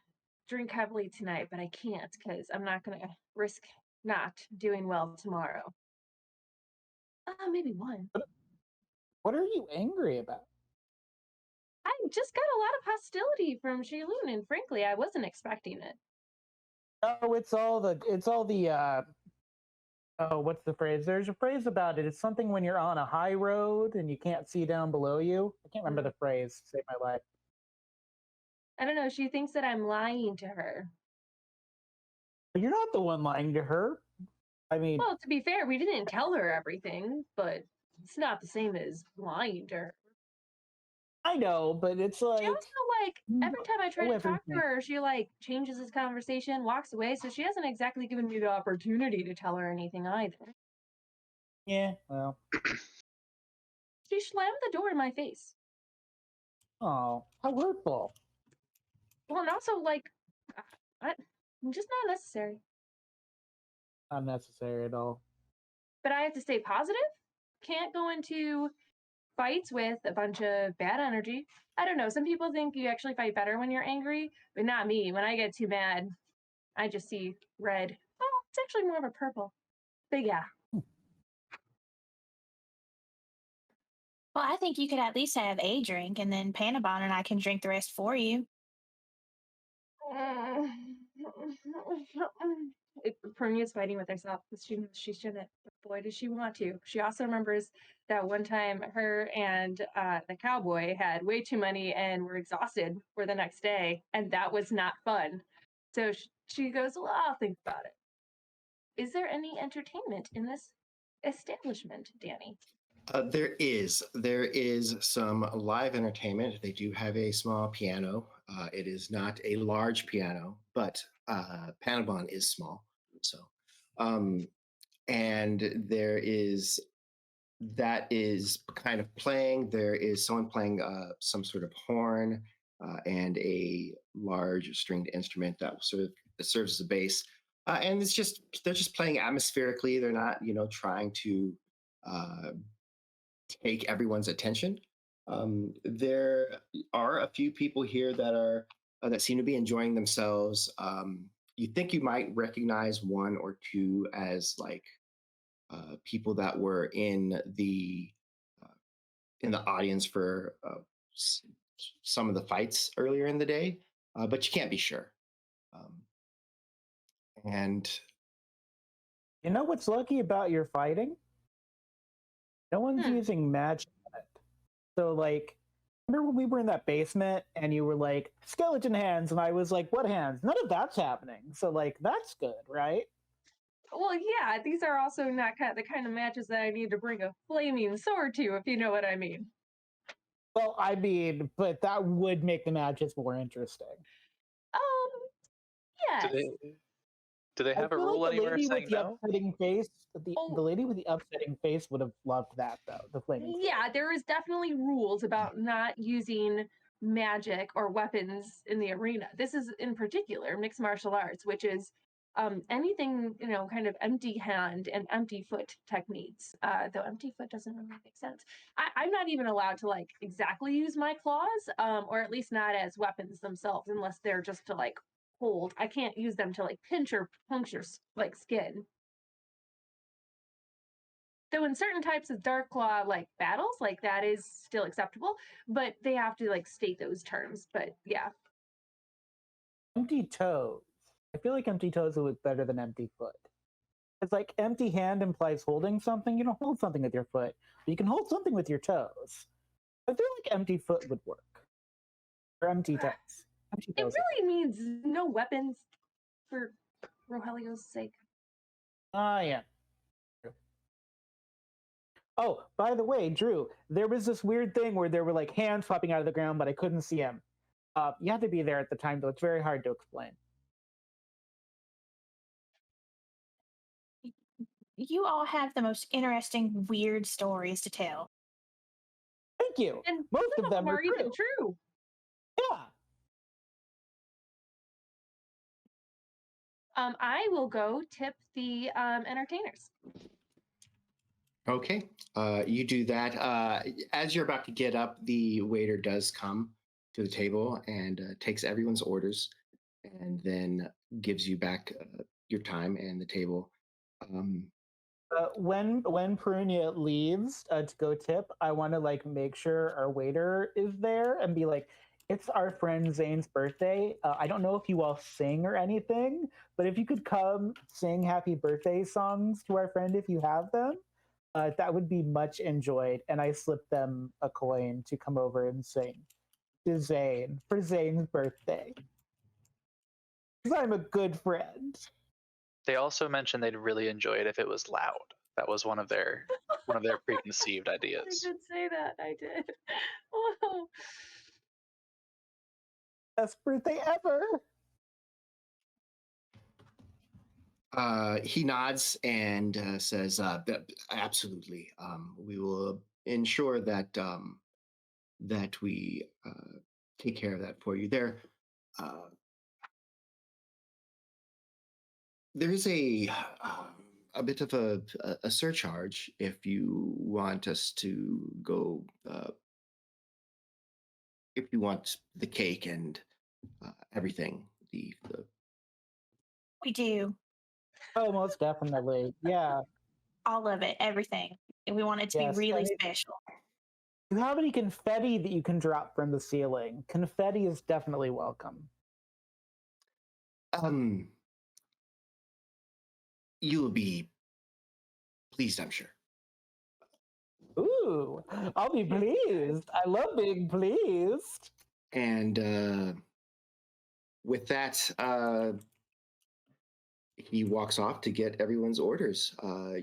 drink heavily tonight, but I can't because I'm not going to risk not doing well tomorrow. Maybe 1. What are you angry about? I just got a lot of hostility from Shayloon, and frankly, I wasn't expecting it. Oh, it's all the what's the phrase? There's a phrase about it. It's something when you're on a high road and you can't see down below you. I can't remember the phrase. Save my life. I don't know. She thinks that I'm lying to her. You're not the one lying to her. I mean, well, to be fair, we didn't tell her everything, but it's not the same as lying to her. I know, but it's like... She also, every time I try to talk to her, she, changes his conversation, walks away, so she hasn't exactly given me the opportunity to tell her anything either. Yeah, well... She slammed the door in my face. Oh, how hurtful. Well, and also, just not necessary. Not necessary at all. But I have to stay positive. Can't go into fights with a bunch of bad energy. I don't know. Some people think you actually fight better when you're angry, but not me. When I get too mad, I just see red. Oh, it's actually more of a purple. But yeah. Well, I think you could at least have a drink, and then Panabon and I can drink the rest for you. Pernia's fighting with herself because she knows she shouldn't. But boy, does she want to. She also remembers that one time her and the cowboy had way too many and were exhausted for the next day, and that was not fun. So she goes, well, I'll think about it. is there any entertainment in this establishment, Danny? There is some live entertainment. They do have a small piano. It is not a large piano, but Panabon is small. So, and that is kind of playing. There is someone playing some sort of horn and a large stringed instrument that serves as a bass. And they're just playing atmospherically. They're not, trying to take everyone's attention. There are a few people here that seem to be enjoying themselves. You think you might recognize one or two as like people that were in the audience for some of the fights earlier in the day, but you can't be sure. And You know what's lucky about your fighting? No one's using magic on it. So, like, remember when we were in that basement and you were like, skeleton hands, and I was like, what hands? None of that's happening. So, like, that's good, right? Well, yeah, these are also not the kind of matches that I need to bring a flaming sword to, if you know what I mean. Well, I mean, but that would make the matches more interesting. Yes. Do they have a rule anywhere saying no? Upsetting face, the lady with the upsetting face would have loved that, though. The flaming. Yeah, there is definitely rules about not using magic or weapons in the arena. This is in particular mixed martial arts, which is anything, kind of empty hand and empty foot techniques. Though empty foot doesn't really make sense. I'm not even allowed to like exactly use my claws, or at least not as weapons themselves, unless they're just to like hold. I can't use them to like pinch or puncture like skin. Though in certain types of dark claw like battles, like that is still acceptable, but they have to like state those terms. But yeah. Empty toes. I feel like empty toes would look better than empty foot. It's like empty hand implies holding something. You don't hold something with your foot, but you can hold something with your toes. I feel like empty foot would work. Or empty toes. Empty toes. It really means no weapons for Rogelio's sake. Yeah. Oh, by the way, Drew, there was this weird thing where there were like hands popping out of the ground, but I couldn't see them. You had to be there at the time, though. It's very hard to explain. You all have the most interesting, weird stories to tell. Thank you. And most of them are even true. Yeah. I will go tip the entertainers. Okay, you do that. As you're about to get up, the waiter does come to the table and takes everyone's orders, and then gives you back your time and the table. When Perunia leaves to go tip, I want to like make sure our waiter is there and be like, it's our friend Zane's birthday. I don't know if you all sing or anything, but if you could come sing happy birthday songs to our friend if you have them, that would be much enjoyed. And I slip them a coin to come over and sing to Zane for Zane's birthday. Because I'm a good friend. They also mentioned they'd really enjoy it if it was loud. That was one of their preconceived ideas. I did say that. I did. Whoa. Best birthday ever. He nods and says, "Absolutely. We will ensure that that we take care of that for you." There is a bit of a surcharge if you want us to go. If you want the cake and everything, the We do. Oh, most definitely. Yeah. All of it, everything. And we want it to be really special. Do you have any confetti that you can drop from the ceiling? Confetti is definitely welcome. You will be pleased, I'm sure. Ooh, I'll be pleased. I love being pleased. And with that, he walks off to get everyone's orders.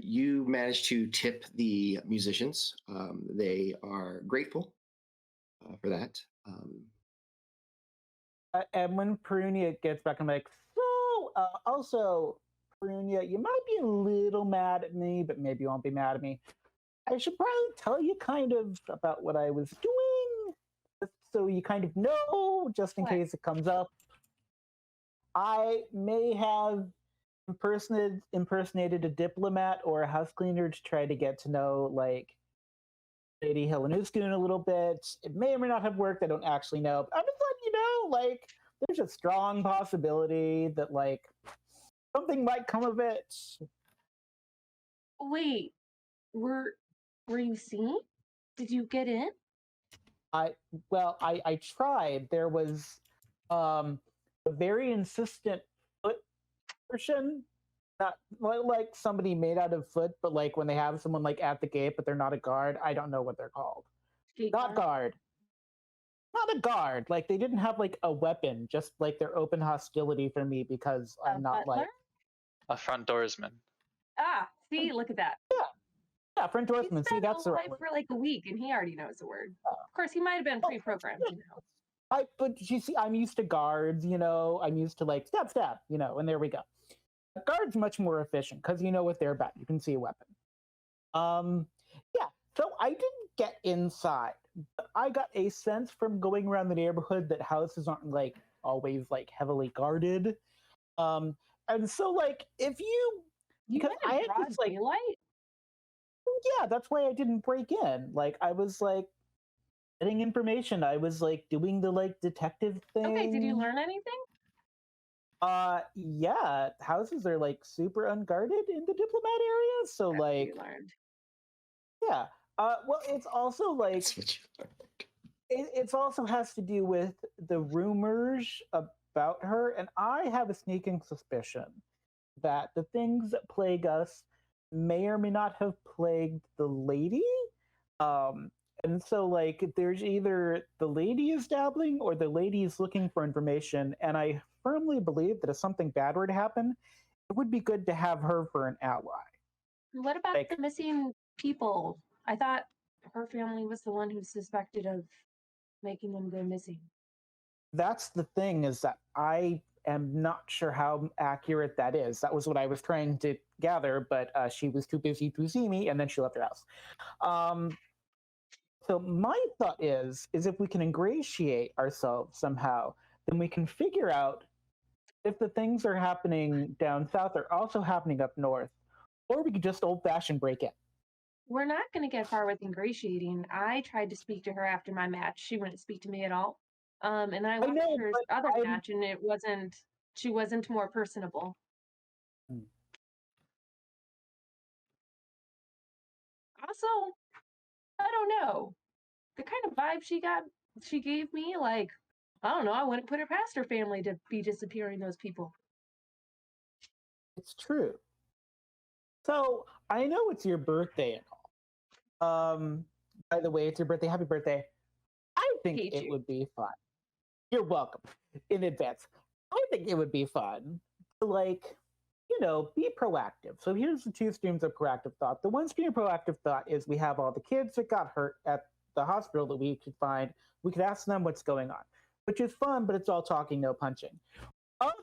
You manage to tip the musicians. They are grateful for that. And when Perunia gets back, I'm like, so, also, Perunia, you might be a little mad at me, but maybe you won't be mad at me. I should probably tell you kind of about what I was doing, just so you kind of know, just in What? case it comes up. I may have impersonated a diplomat or a house cleaner to try to get to know, like, Lady Helenuskun a little bit. It may or may not have worked. I don't actually know. But I'm just letting you know, like, there's a strong possibility that, like, something might come of it. Wait, were you seen? Did you get in? I tried. There was a very insistent foot person, not like somebody made out of foot, but like when they have someone like at the gate, but they're not a guard. I don't know what they're called. Gate Not guard. Not a guard. Like they didn't have like a weapon, just like their open hostility for me because I'm not butler? like A front doorsman. Ah, see, look at that. front He's doorsman. See, been that's the alive right word. for like a week, and he already knows the word. Of course, he might have been pre-programmed, you know. But you see, I'm used to guards, you know. I'm used to like stab, you know, and there we go. A guard's much more efficient because you know what they're about. You can see a weapon. Yeah. So I didn't get inside, but I got a sense from going around the neighborhood that houses aren't like always like heavily guarded. And so like if you Because I had broad this like daylight. yeah, that's why I didn't break in. Like I was like getting information. I was like doing the like detective thing. Okay, did you learn anything? Yeah, houses are like super unguarded in the diplomat area. So That's what like you learned. yeah. Well, it's also like That's what you learned. it's also has to do with the rumors about her, and I have a sneaking suspicion that the things that plague us may or may not have plagued the lady. And so like there's either the lady is dabbling or the lady is looking for information, and I firmly believe that if something bad were to happen, it would be good to have her for an ally. What about Like the missing people? I thought her family was the one who suspected of making them go missing. that's the thing, is that I am not sure how accurate that is. That was what I was trying to gather, but she was too busy to see me, and then she left her house. So my thought is if we can ingratiate ourselves somehow, then we can figure out if the things are happening down south are also happening up north, or we could just old-fashioned break in. We're not going to get far with ingratiating. I tried to speak to her after my match. She wouldn't speak to me at all. And I watched know, her but other match, and she wasn't more personable. Also, I don't know. The kind of vibe she gave me, like, I don't know, I wouldn't put it past her family to be disappearing those people. It's true. So I know it's your birthday and all. By the way, it's your birthday. Happy birthday. I think Hate it you. would be fun. You're welcome in advance. I think it would be fun to, like, you know, be proactive. So here's the two streams of proactive thought. The one stream of proactive thought is we have all the kids that got hurt at the hospital that we could find. We could ask them what's going on, which is fun, but it's all talking, no punching.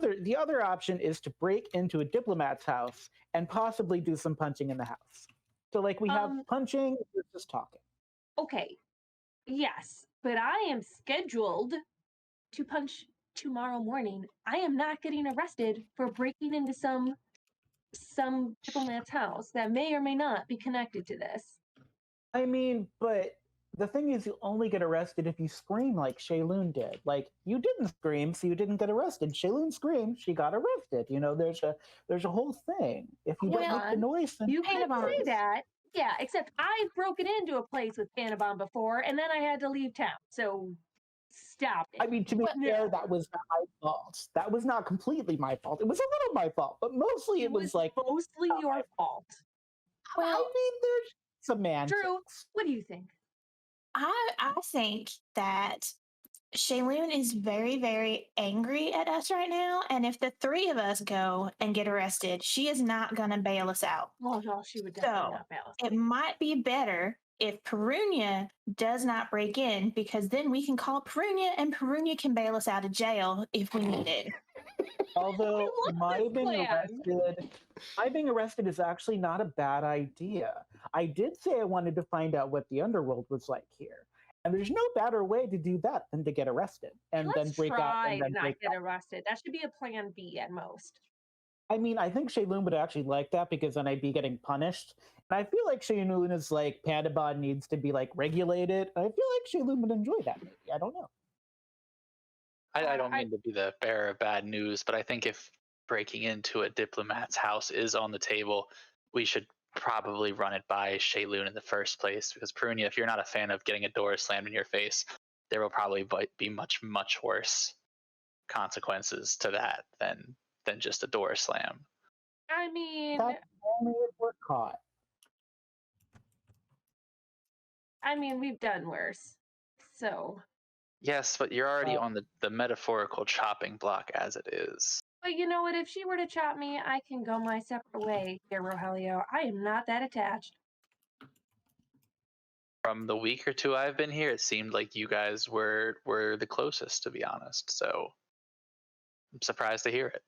The other option is to break into a diplomat's house and possibly do some punching in the house. So like we have punching, we're just talking. Okay. Yes, but I am scheduled to punch tomorrow morning. I am not getting arrested for breaking into some diplomat's house that may or may not be connected to this. I mean, but the thing is, you only get arrested if you scream like Shaylun did. Like, you didn't scream, so you didn't get arrested. Shaylun screamed, she got arrested. You know, there's a whole thing. If you don't make the noise, then you can say that. Yeah, except I've broken into a place with Panabon before, and then I had to leave town. So stop it. I mean, to be fair, that was not my fault. That was not completely my fault. It was a little my fault, but mostly it was like mostly your fault. Well, I mean, there's semantics. Drew, what do you think? I think that Shayloon is very, very angry at us right now. And if the three of us go and get arrested, she is not going to bail us out. Oh, no, she would definitely So not bail us. it might be better if Perunia does not break in, because then we can call Perunia and Perunia can bail us out of jail if we need it. Although love my this being arrested is actually not a bad idea. I did say I wanted to find out what the underworld was like here. And there's no better way to do that than to get arrested and Let's then break out try and to then not break get out. arrested. That should be a plan B at most. I mean, I think Shayloon would actually like that because then I'd be getting punished. And I feel like Shayloon is like Panabon needs to be like regulated. I feel like Shayloon would enjoy that maybe. I don't know. I don't mean to be the bearer of bad news, but I think if breaking into a diplomat's house is on the table, we should probably run it by Shayloon in the first place. Because Prunia, if you're not a fan of getting a door slammed in your face, there will probably be much, much worse consequences to that than just a door slam. I mean, That's only if we're caught. we've done worse. So. Yes, but you're already on the metaphorical chopping block as it is. But you know what? If she were to chop me, I can go my separate way, dear Rogelio. I am not that attached. From the week or two I've been here, it seemed like you guys were the closest, to be honest. So I'm surprised to hear it.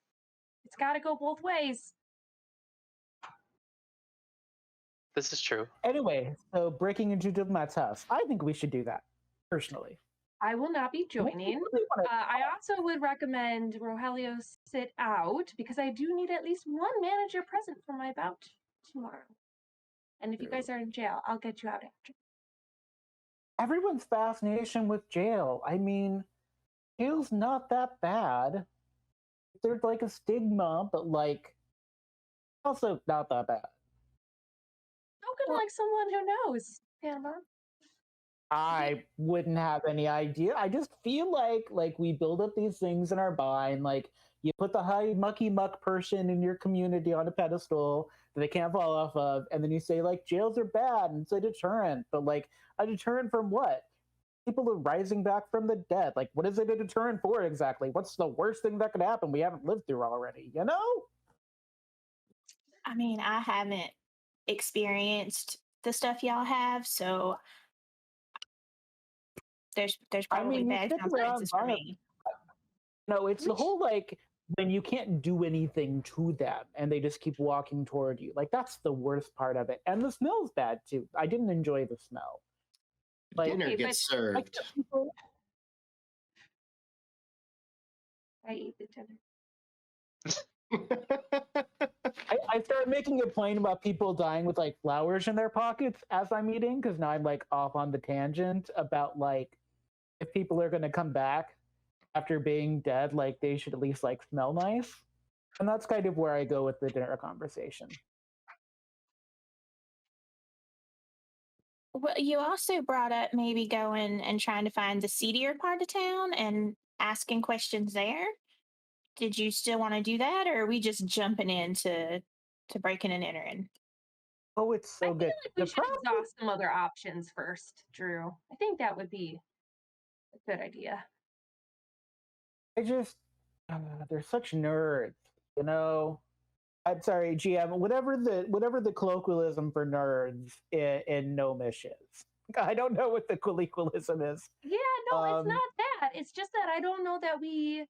It's got to go both ways. This is true. Anyway, so breaking into Diplomat's house, I think we should do that, personally. I will not be joining. I also would recommend Rogelio sit out because I do need at least one manager present for my bout tomorrow. And if you guys are in jail, I'll get you out after. Everyone's fascination with jail. I mean, jail's not that bad. There's like a stigma, but like also not that bad. Spoken like someone who knows, Panama. I wouldn't have any idea. I just feel like we build up these things in our mind. Like you put the high mucky muck person in your community on a pedestal that they can't fall off of, and then you say like jails are bad and it's a deterrent. But like a deterrent from what? People are rising back from the dead. Like what is it a deterrent for exactly? What's the worst thing that could happen we haven't lived through already? You know? I mean, I haven't experienced the stuff y'all have, so there's probably bad consequences for me. No, it's the whole like when you can't do anything to them and they just keep walking toward you. Like that's the worst part of it. And the smell's bad too. I didn't enjoy the smell. Like, dinner gets served. I ate the dinner. I started making a point about people dying with like flowers in their pockets as I'm eating, because now I'm like off on the tangent about like if people are going to come back after being dead, like they should at least like smell nice. And that's kind of where I go with the dinner conversation. Well, you also brought up maybe going and trying to find the seedier part of town and asking questions there. Did you still want to do that, or are we just jumping into breaking and entering? Oh, it's so good. Like we should exhaust some other options first, Drew. I think that would be a good idea. I just, they're such nerds, you know. I'm sorry, GM. Whatever the colloquialism for nerds in Gnomish is. I don't know what the colloquialism is. Yeah, no, it's not that. It's just that I don't know that we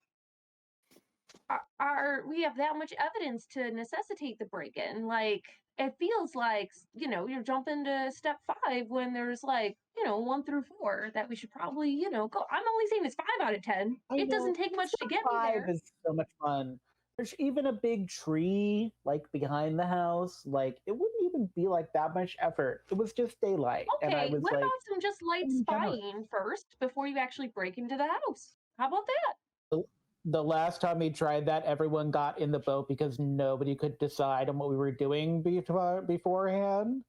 have that much evidence to necessitate the break-in. Like it feels like you're jumping to step 5 when there's like 1 through 4 that we should probably go. I'm only saying it's 5 out of 10. It doesn't take much to get me there. 5 is so much fun. There's even a big tree like behind the house. Like it wouldn't even be like that much effort. It was just daylight. Okay, and I was what like, about some just light spying first before you actually break into the house? How about that? The last time we tried that, everyone got in the boat because nobody could decide on what we were doing beforehand.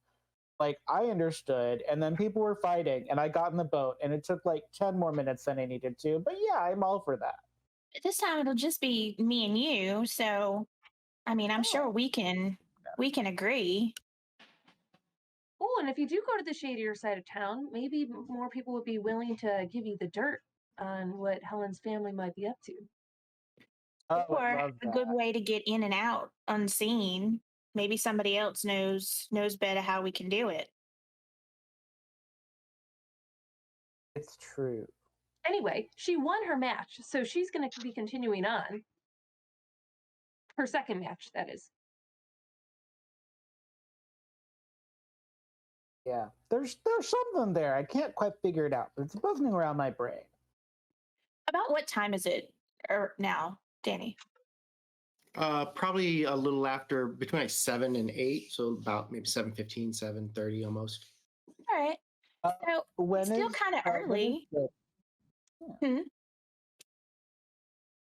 Like I understood, and then people were fighting, and I got in the boat, and it took like 10 more minutes than I needed to. But yeah, I'm all for that. This time it'll just be me and you, so I mean, I'm sure we can agree. Oh, and if you do go to the shadier side of town, maybe more people would be willing to give you the dirt on what Helen's family might be up to. Oh, I Or love a good that. way to get in and out unseen. Maybe somebody else knows better how we can do it. It's true. Anyway, she won her match, so she's going to be continuing on. Her second match, that is. Yeah, there's something there. I can't quite figure it out, but it's buzzing around my brain. About what time is it now, Danny? Probably a little after, between like 7 and 8, so about maybe 7:15, 7:30 almost. All right. So When it's still is kind of when is early. the- Hmm?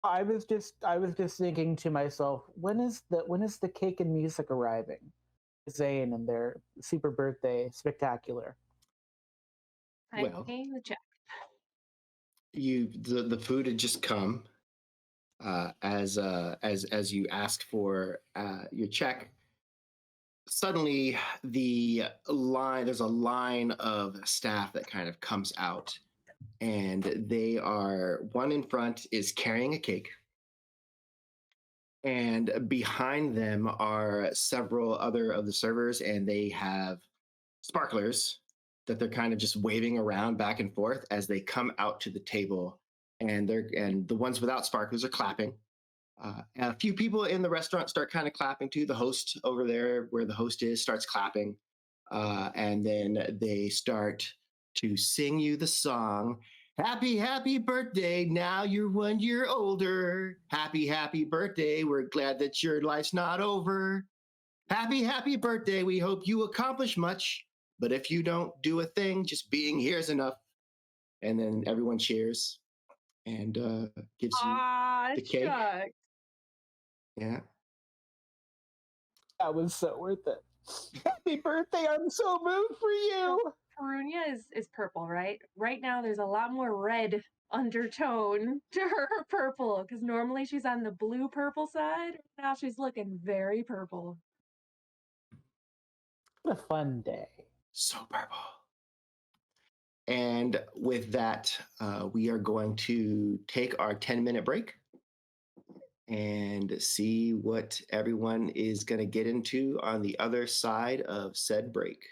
I was just thinking to myself, when is the cake and music arriving? Zane and their super birthday spectacular. I'm Well, paying the check. The food had just come as you asked for your check. Suddenly, there's a line of staff that kind of comes out, and they are, one in front is carrying a cake, and behind them are several other of the servers, and they have sparklers that they're kind of just waving around back and forth as they come out to the table, and the ones without sparklers are clapping. And a few people in the restaurant start kind of clapping too. The host over there, where the host is, starts clapping, and then they start to sing you the song. Happy, happy birthday. Now you're 1 year older. Happy, happy birthday. We're glad that your life's not over. Happy, happy birthday. We hope you accomplish much. But if you don't do a thing, just being here is enough. And then everyone cheers and gives you the cake. Shucks. Yeah. That was so worth it. Happy birthday! I'm so moved for you. Perunia is purple, right? Right now, there's a lot more red undertone to her purple because normally she's on the blue purple side. Now she's looking very purple. What a fun day. So purple. And with that, we are going to take our 10-minute break and see what everyone is going to get into on the other side of said break.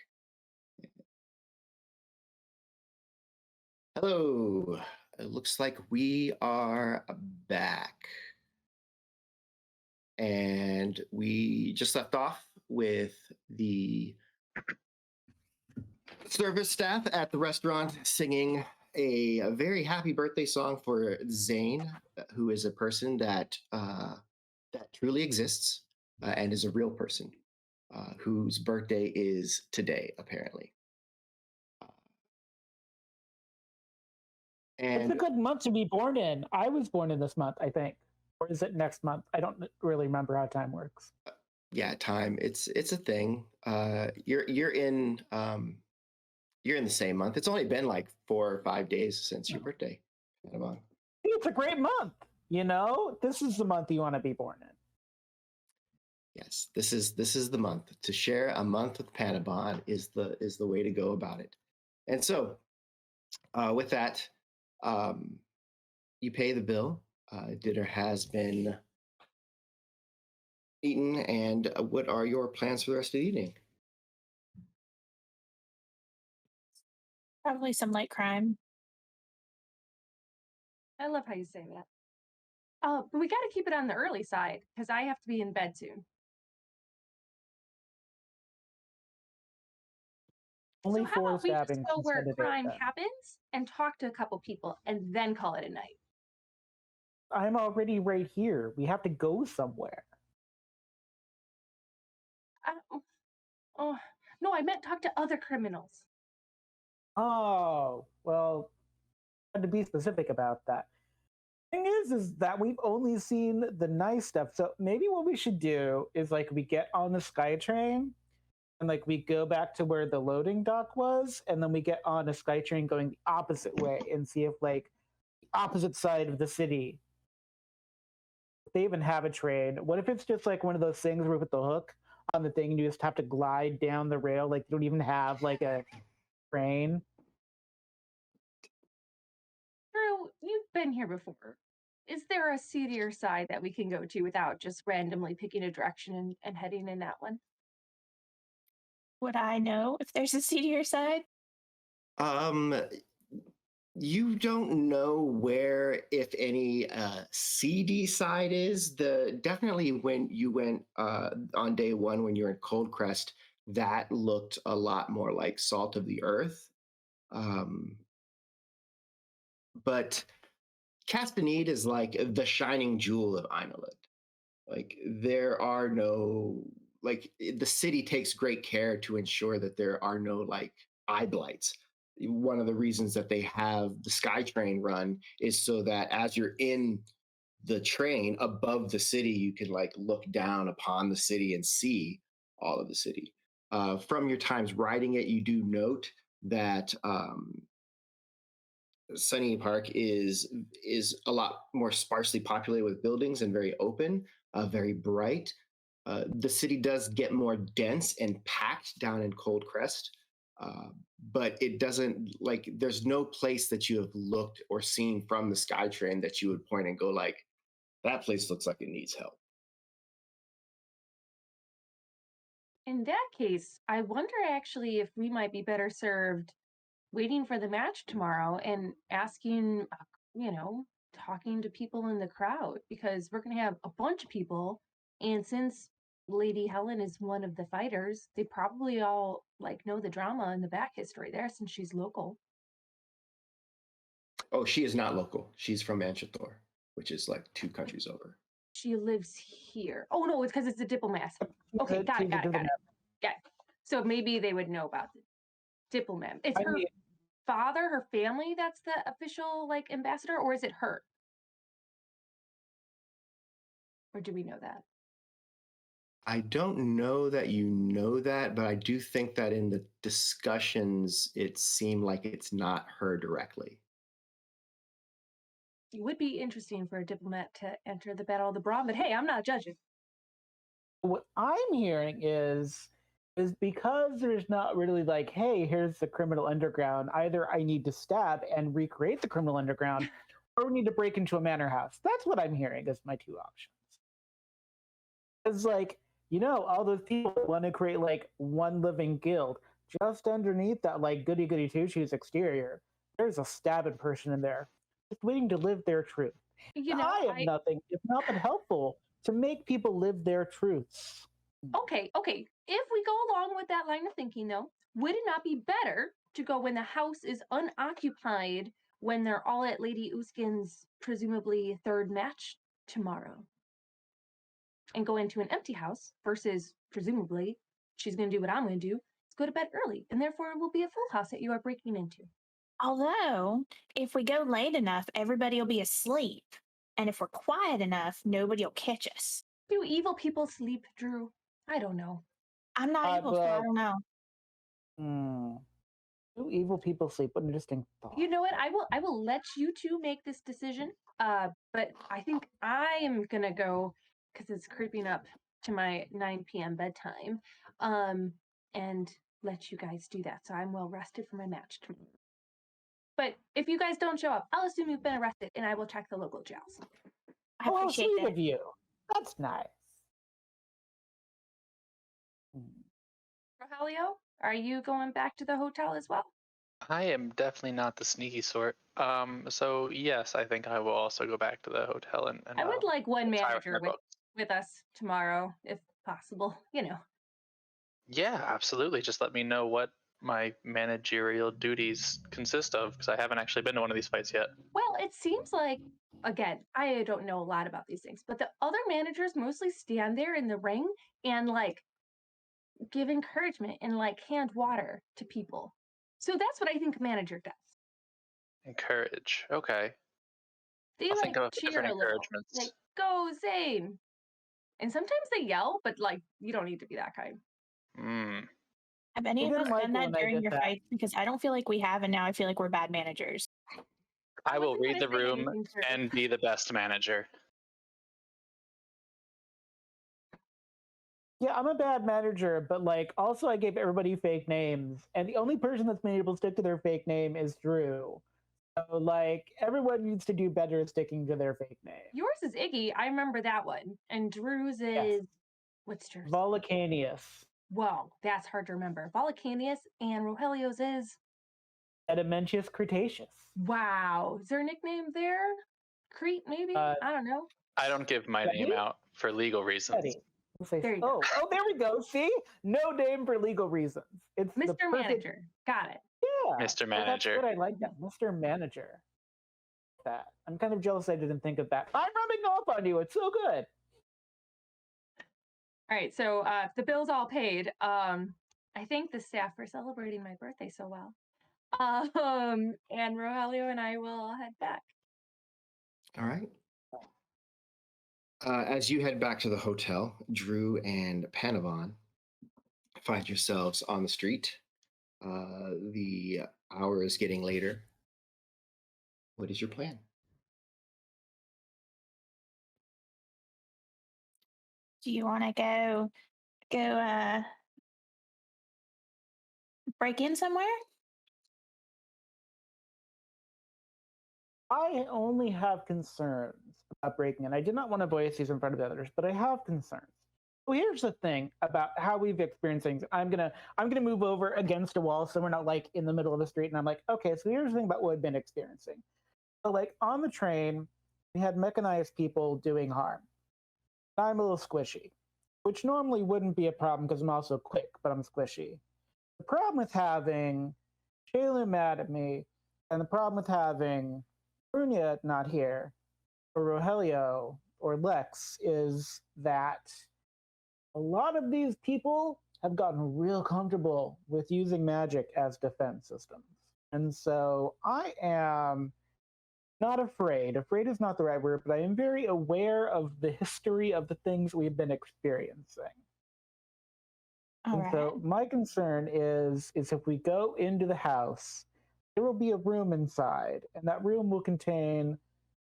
Hello. It looks like we are back. And we just left off with the service staff at the restaurant singing a very happy birthday song for Zane, who is a person that truly exists and is a real person, whose birthday is today, apparently. It's a good month to be born in. I was born in this month, I think. Or is it next month? I don't really remember how time works. Yeah, time. It's a thing. You're in the same month. It's only been like 4 or 5 days since your birthday, Panabon. It's a great month. You know, this is the month you want to be born in. Yes, this is the month. To share a month with Panabon is the way to go about it. And so, with that, you pay the bill. Dinner has been eaten, and what are your plans for the rest of the evening? Probably some light crime. I love how you say that. But we got to keep it on the early side because I have to be in bed soon. Only So how 4 about we just stabbings go where instead of 8 crime then. happens and talk to a couple people and then call it a night? I'm already right here. We have to go somewhere. Oh, no, I meant talk to other criminals. Oh, well, I had to be specific about that. Thing is that we've only seen the nice stuff. So maybe what we should do is like we get on the SkyTrain and like we go back to where the loading dock was, and then we get on a SkyTrain going the opposite way and see if like the opposite side of the city, if they even have a train. What if it's just like one of those things where we put the hook on the thing and you just have to glide down the rail, like you don't even have like a train? Drew, you've been here before. Is there a seedier side that we can go to without just randomly picking a direction and heading in that one? Would I know if there's a seedier side? Um, you don't know where, if any, CD side is. Definitely when you went on day one when you're in Cold Crest, that looked a lot more like Salt of the Earth. But Castanede is like the shining jewel of Einaland. Like there are no the city takes great care to ensure that there are no like eye blights. One of the reasons that they have the SkyTrain run is so that as you're in the train above the city, you can like look down upon the city and see all of the city. From your times riding it, you do note that Sunny Park is a lot more sparsely populated with buildings and very open, very bright. The city does get more dense and packed down in Cold Crest, but it doesn't like there's no place that you have looked or seen from the SkyTrain that you would point and go like, that place looks like it needs help. In that case, I wonder actually if we might be better served waiting for the match tomorrow and asking, talking to people in the crowd, because we're going to have a bunch of people. And since Lady Helen is one of the fighters, they probably all like know the drama and the back history there since she's local. Oh, she is not local. She's from Manchator, which is like 2 countries over. She lives here. Oh no, it's because it's a diplomat. Okay, got it. So maybe they would know about the diplomat. Is her father, her family, that's the official like ambassador, or is it her? Or do we know that? I don't know that you know that, but I do think that in the discussions, it seemed like it's not her directly. It would be interesting for a diplomat to enter the Battle of the Brawn, but hey, I'm not judging. What I'm hearing is because there's not really like, hey, here's the criminal underground. Either I need to stab and recreate the criminal underground, or we need to break into a manor house. That's what I'm hearing as my 2 options. It's like, all those people want to create like one living guild. Just underneath that like goody goody two shoes exterior, there's a stabbing person in there, just waiting to live their truth. I have nothing if not but helpful to make people live their truths. Okay. If we go along with that line of thinking, though, would it not be better to go when the house is unoccupied, when they're all at Lady Uskin's presumably 3rd match tomorrow, and go into an empty house versus presumably she's going to do what I'm going to do, is go to bed early, and therefore it will be a full house that you are breaking into. Although, if we go late enough, everybody will be asleep. And if we're quiet enough, nobody will catch us. Do evil people sleep, Drew? I don't know. I'm not evil, so I don't know. Do evil people sleep? What an interesting thought. You know what? I will let you 2 make this decision. But I think I am gonna go because it's creeping up to my 9 p.m. bedtime. And let you guys do that, so I'm well rested for my match tomorrow. But if you guys don't show up, I'll assume you've been arrested, and I will check the local jails. I appreciate sweet that. of you. That's nice. Rogelio, are you going back to the hotel as well? I am definitely not the sneaky sort. So yes, I think I will also go back to the hotel and I would like one manager with us tomorrow, if possible. Yeah, absolutely. Just let me know what my managerial duties consist of, because I haven't actually been to one of these fights yet. Well, it seems like, again, I don't know a lot about these things, but the other managers mostly stand there in the ring and like give encouragement and like hand water to people. So that's what I think a manager does. Encourage. Okay. They I'll like think of cheer different a little, encouragements. like go Zane. And sometimes they yell, but like you don't need to be that kind. Have any of us done that during your fights? Because I don't feel like we have, and now I feel like we're bad managers. I will read the room and be the best manager. Yeah, I'm a bad manager, but like also I gave everybody fake names, and the only person that's been able to stick to their fake name is Drew. So, like, everyone needs to do better at sticking to their fake name. Yours is Iggy. I remember that one. And Drew's is Yes. what's yours? Volcanius. Whoa, that's hard to remember. Volcanius and Rogelio's is Adamentius Cretaceous. wow. Is there a nickname there? Crete, maybe? I don't know. I don't give my Betty? name out for legal reasons. Betty. We'll say, There you go. oh, there we go. See? No name for legal reasons. It's the Mr. perfect... Manager. Got it. Yeah. Mr. Manager. That's what I like that. Mr. Manager. That. I'm kind of jealous I didn't think of that. I'm rubbing off on you. It's so good. All right, so the bill's all paid. I thank the staff for celebrating my birthday so well. And Rogelio and I will head back. All right. As you head back to the hotel, Drew and Panabon find yourselves on the street. The hour is getting later. What is your plan? Do you want to go break in somewhere? I only have concerns about breaking in. I did not want to voice these in front of others, but I have concerns. Well, here's the thing about how we've experienced things. I'm gonna move over against a wall so we're not like in the middle of the street. And I'm like, okay, so here's the thing about what I've been experiencing. So like on the train, we had mechanized people doing harm. I'm a little squishy, which normally wouldn't be a problem because I'm also quick, but I'm squishy. The problem with having Shayla mad at me, and the problem with having Brunia not here, or Rogelio, or Lex, is that a lot of these people have gotten real comfortable with using magic as defense systems. And so I am not afraid. Afraid is not the right word, but I am very aware of the history of the things we've been experiencing. So my concern is if we go into the house, there will be a room inside, and that room will contain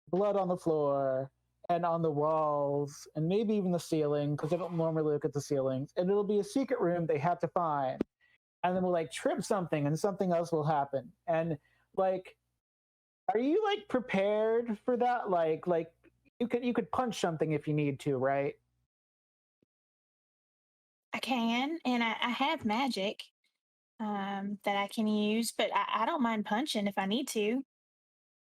blood on the floor and on the walls, and maybe even the ceiling, because they don't normally look at the ceilings. And it'll be a secret room they have to find. And then we'll like trip something and something else will happen. And like, are you like prepared for that? Like you could punch something if you need to, right? I can, and I have magic that I can use, but I don't mind punching if I need to.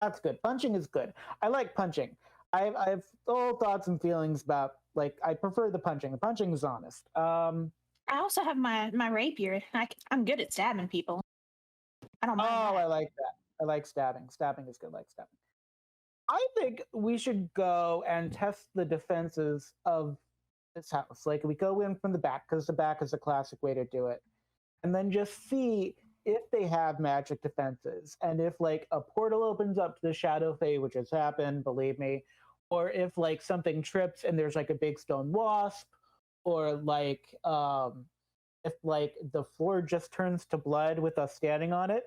That's good. Punching is good. I like punching. I have all thoughts and feelings about, like, I prefer the punching. The punching is honest. I also have my rapier. I'm good at stabbing people. I don't mind. Oh, I like that. I like stabbing. Stabbing is good. I like stabbing. I think we should go and test the defenses of this house. Like, we go in from the back, because the back is a classic way to do it. And then just see if they have magic defenses. And if, like, a portal opens up to the Shadow Fae, which has happened, believe me, or if, like, something trips and there's, like, a big stone wasp, or, like, if, like, the floor just turns to blood with us standing on it,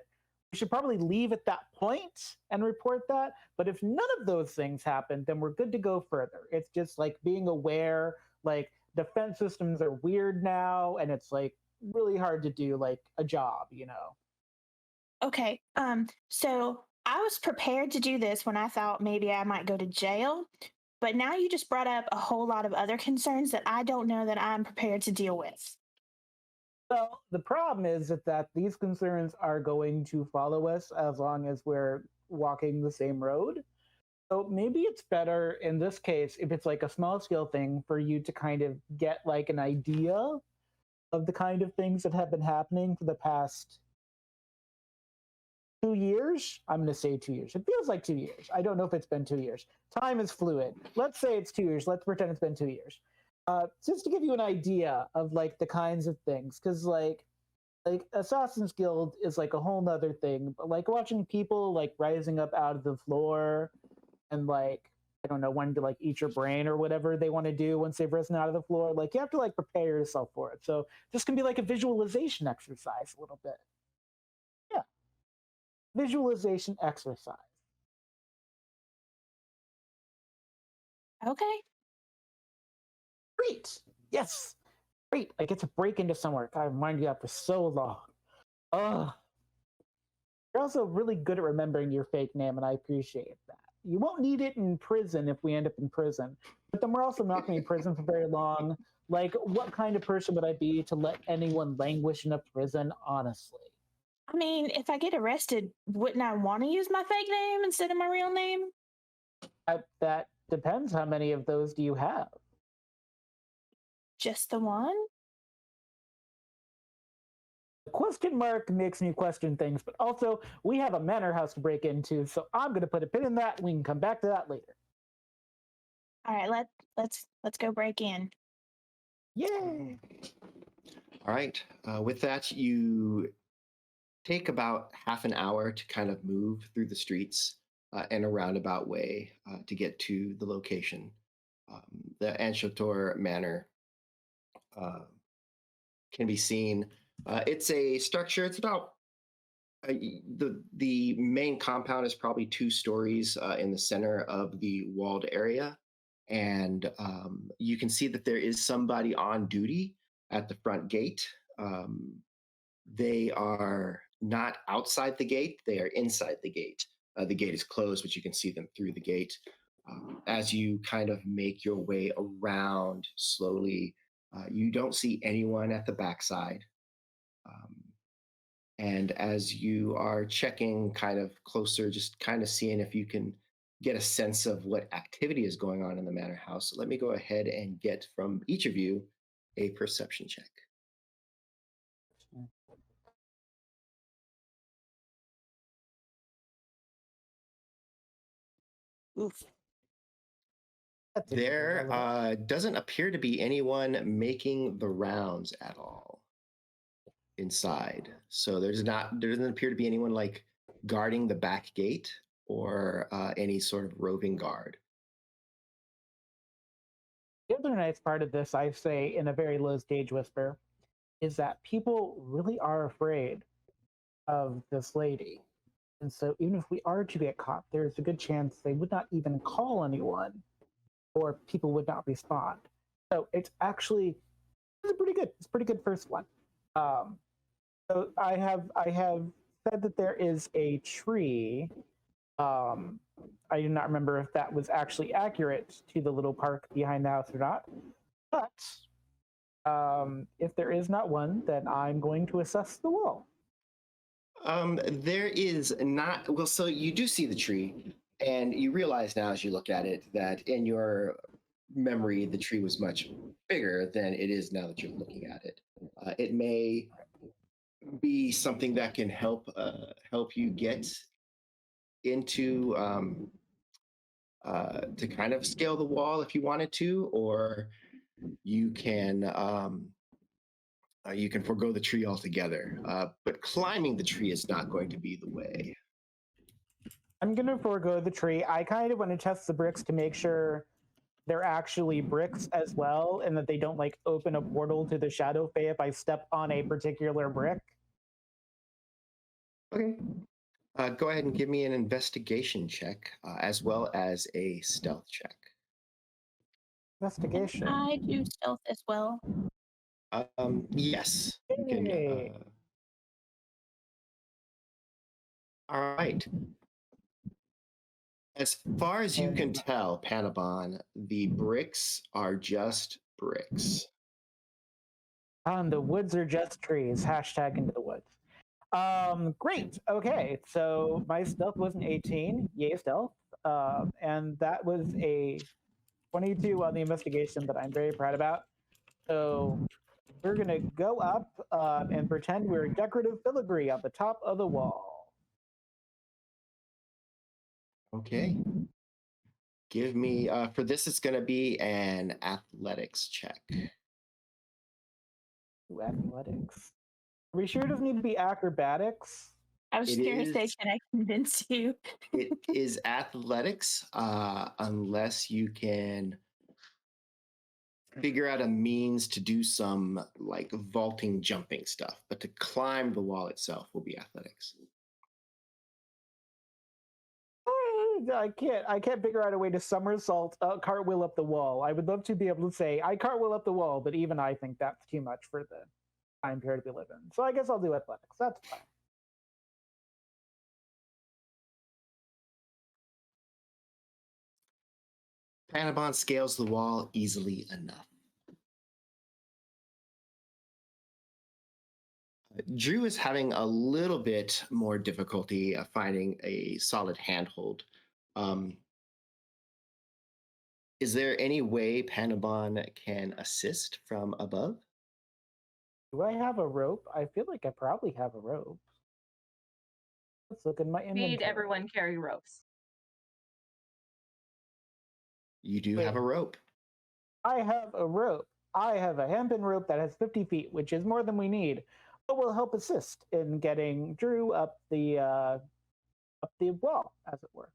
we should probably leave at that point and report that. But if none of those things happen, then we're good to go further. It's just like being aware, like defense systems are weird now, and it's like really hard to do like a job, you know? Okay. So I was prepared to do this when I thought maybe I might go to jail, but now you just brought up a whole lot of other concerns that I don't know that I'm prepared to deal with. Well, the problem is that these concerns are going to follow us as long as we're walking the same road. So maybe it's better in this case, if it's like a small scale thing, for you to kind of get like an idea of the kind of things that have been happening for the past 2 years. I'm going to say 2 years. It feels like 2 years. I don't know if it's been 2 years. Time is fluid. Let's say it's 2 years. Let's pretend it's been 2 years. Just to give you an idea of like the kinds of things, because like Assassin's Guild is like a whole nother thing. But like watching people like rising up out of the floor and like, I don't know, wanting to like eat your brain or whatever they want to do once they've risen out of the floor, like you have to like prepare yourself for it. So this can be like a visualization exercise a little bit. Yeah, visualization exercise. Okay. Great. Yes. Great. I get to break into somewhere. God, I reminded you that for so long. Ugh. You're also really good at remembering your fake name, and I appreciate that. You won't need it in prison if we end up in prison, but then we're also not going to be in prison for very long. Like, what kind of person would I be to let anyone languish in a prison, honestly? I mean, if I get arrested, wouldn't I want to use my fake name instead of my real name? That depends. How many of those do you have? Just the one? The question mark makes me question things, but also we have a manor house to break into, so I'm going to put a pin in that. We can come back to that later. All right, let's go break in. Yay! All right. With that, you take about half an hour to kind of move through the streets in a roundabout way to get to the location. The Anshator Manor can be seen. It's a structure. It's about the main compound is probably 2 stories in the center of the walled area, and you can see that there is somebody on duty at the front gate. They are not outside the gate; they are inside the gate. The gate is closed, but you can see them through the gate. As you kind of make your way around slowly, you don't see anyone at the backside. And as you are checking kind of closer, just kind of seeing if you can get a sense of what activity is going on in the manor house, let me go ahead and get from each of you a perception check. Oof. There doesn't appear to be anyone making the rounds at all inside. So there doesn't appear to be anyone like guarding the back gate or any sort of roving guard. The other nice part of this, I say in a very low stage whisper, is that people really are afraid of this lady. And so even if we are to get caught, there's a good chance they would not even call anyone or people would not respond. So it's pretty good. It's a pretty good first one. So I have said that there is a tree. I do not remember if that was actually accurate to the little park behind the house or not. But if there is not one, then I'm going to assess the wall. There is not. Well, so you do see the tree, and you realize now as you look at it that in your memory the tree was much bigger than it is now that you're looking at it. It may be something that can help you get into to kind of scale the wall if you wanted to, or you can forego the tree altogether. But climbing the tree is not going to be the way. I'm going to forego the tree. I kind of want to test the bricks to make sure they're actually bricks as well, and that they don't like open a portal to the Shadow Fae if I step on a particular brick. Okay. Go ahead and give me an investigation check as well as a stealth check. Investigation. I do stealth as well. Yes. You can, Yay. all right. As far as you can tell, Panabon, the bricks are just bricks. And the woods are just trees. Hashtag into the woods. Great. Okay. So my stealth was an 18. Yay, stealth. And that was a 22 on the investigation that I'm very proud about. So we're going to go up and pretend we're decorative filigree on the top of the wall. Okay. Give me, for this, it's going to be an athletics check. Ooh, athletics. Are we sure it doesn't need to be acrobatics? I was going to say, can I convince you? It is athletics, unless you can figure out a means to do some like vaulting, jumping stuff. But to climb the wall itself will be athletics. I can't figure out a way to somersault cartwheel up the wall. I would love to be able to say I cartwheel up the wall, but even I think that's too much for the time period we live in. So I guess I'll do athletics. That's fine. Panabon scales the wall easily enough. Drew is having a little bit more difficulty finding a solid handhold. Is there any way Panabon can assist from above? Do I have a rope? I feel like I probably have a rope. Let's look in my inventory. Made everyone carry ropes. You do have a rope. I have a rope. I have a hempen rope that has 50 feet, which is more than we need, but will help assist in getting Drew up the wall, as it were.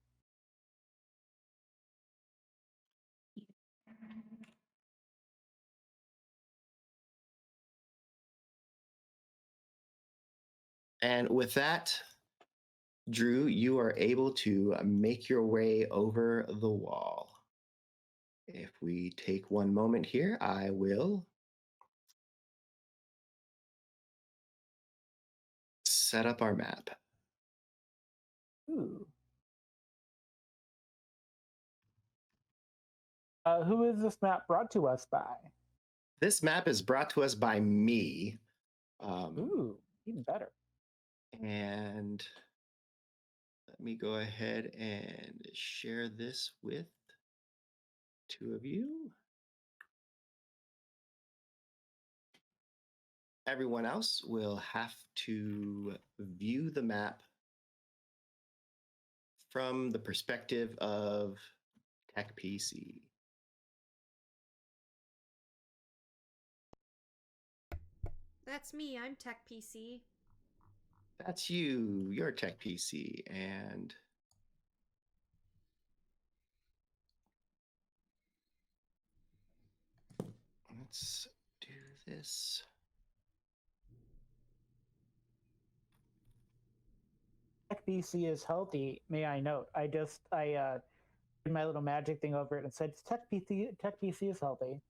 And with that, Drew, you are able to make your way over the wall. If we take one moment here, I will set up our map. Ooh. Who is this map brought to us by? This map is brought to us by me. Ooh, even better. And let me go ahead and share this with two of you. Everyone else will have to view the map from the perspective of Tech PC. That's me. I'm Tech PC. That's you. You're Tech PC. And let's do this. Tech PC is healthy, may I note. I did my little magic thing over it and said Tech PC is healthy.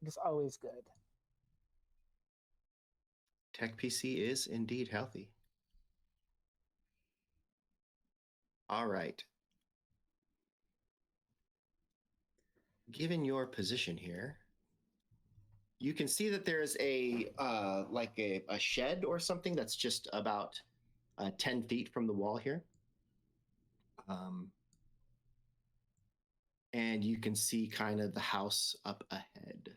It's always good. Tech PC is indeed healthy. All right. Given your position here, you can see that there's a shed or something that's just about 10 feet from the wall here. And you can see kind of the house up ahead.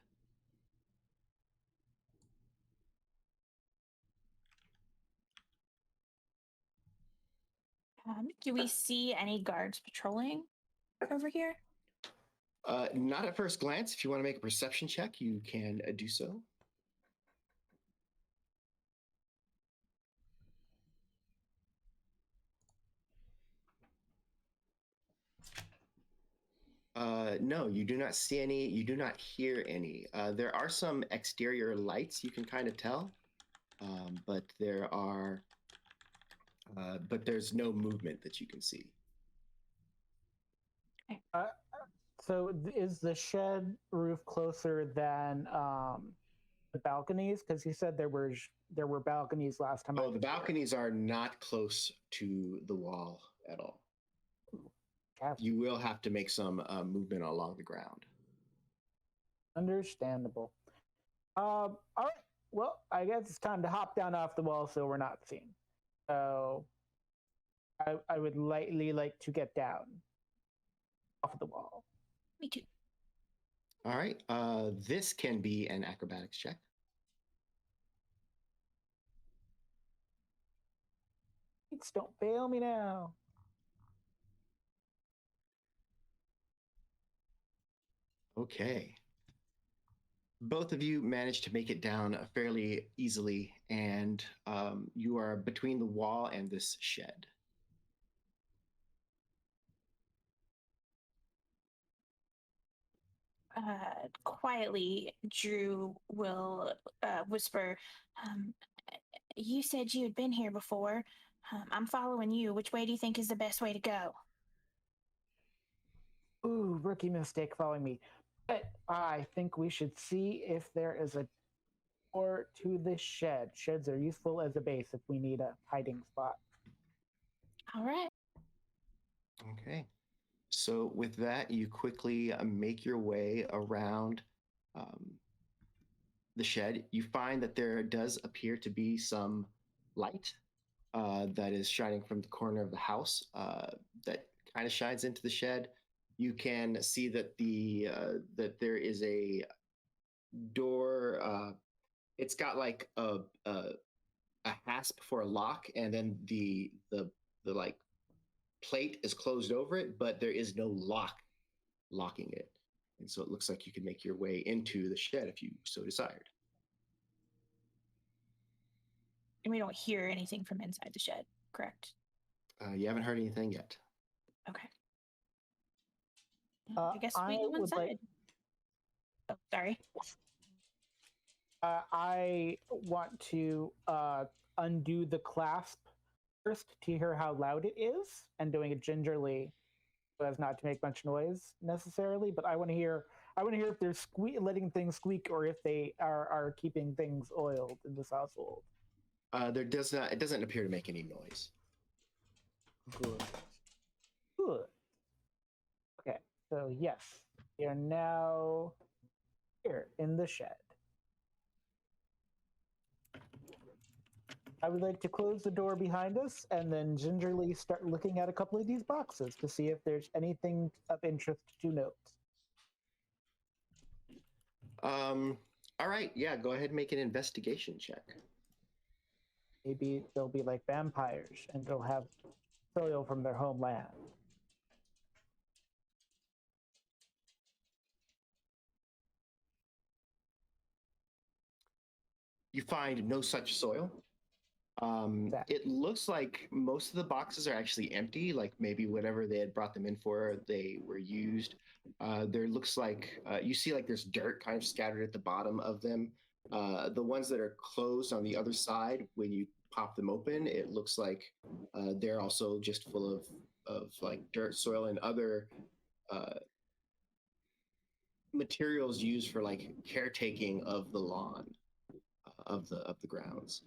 Do we see any guards patrolling over here? Not at first glance. If you want to make a perception check, you can do so. No, you do not see any. You do not hear any. There are some exterior lights you can kind of tell, but there's no movement that you can see. So is the shed roof closer than the balconies? Because you said there were balconies last time. Oh, the balconies are not close to the wall at all. You will have to make some movement along the ground. Understandable. All right. Well, I guess it's time to hop down off the wall so we're not seen. So I would lightly like to get down off of the wall. Me too. All right. This can be an acrobatics check. Please don't fail me now. Okay. Both of you managed to make it down fairly easily, and you are between the wall and this shed. Quietly, Drew will whisper, you said you had been here before. I'm following you. Which way do you think is the best way to go? Ooh, rookie mistake following me. But I think we should see if there is a door to this shed. Sheds are useful as a base if we need a hiding spot. All right. Okay. So with that, you quickly make your way around the shed. You find that there does appear to be some light that is shining from the corner of the house that kind of shines into the shed. You can see that that there is a door. It's got like a hasp for a lock, and then the like plate is closed over it, but there is no locking it. And so it looks like you can make your way into the shed if you so desired. And we don't hear anything from inside the shed, correct? You haven't heard anything yet. Okay. I guess we go inside. Oh, sorry. I want to undo the clasp first to hear how loud it is, and doing it gingerly so as not to make much noise necessarily. But I want to hear if they're letting things squeak, or if they are keeping things oiled in this household. It doesn't appear to make any noise. Good. Good. Okay, so yes, we are now here in the shed. I would like to close the door behind us and then gingerly start looking at a couple of these boxes to see if there's anything of interest to note. All right, yeah, go ahead and make an investigation check. Maybe they'll be like vampires and they'll have soil from their homeland. You find no such soil. It looks like most of the boxes are actually empty, like maybe whatever they had brought them in for, they were used. There looks like you see like there's dirt kind of scattered at the bottom of them. The ones that are closed on the other side, when you pop them open, it looks like they're also just full of like dirt, soil, and other materials used for like caretaking of the lawn, of the grounds.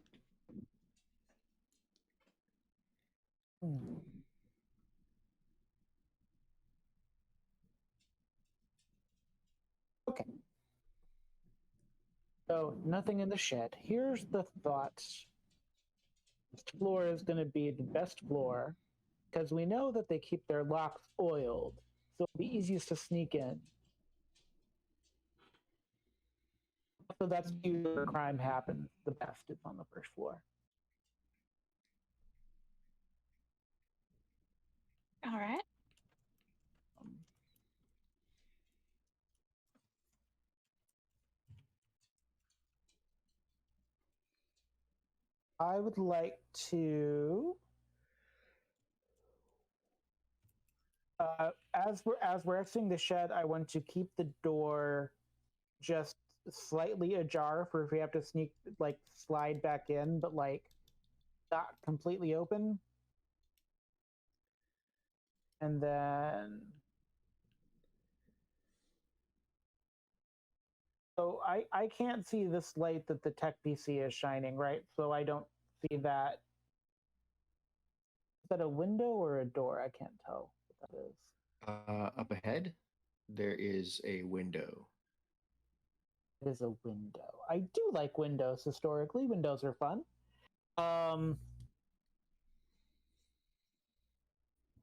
Okay. So nothing in the shed. Here's the thoughts. This floor is going to be the best floor because we know that they keep their locks oiled, so it'll be easiest to sneak in. So that's where crime happens the best. It's on the first floor. All right. I would like to, as we're exiting the shed, I want to keep the door just slightly ajar for if we have to slide back in, but like not completely open. And then, so I can't see this light that the tech PC is shining, right? So I don't see that. Is that a window or a door? I can't tell what that is. Up ahead, there is a window. It is a window. I do like windows historically. Windows are fun.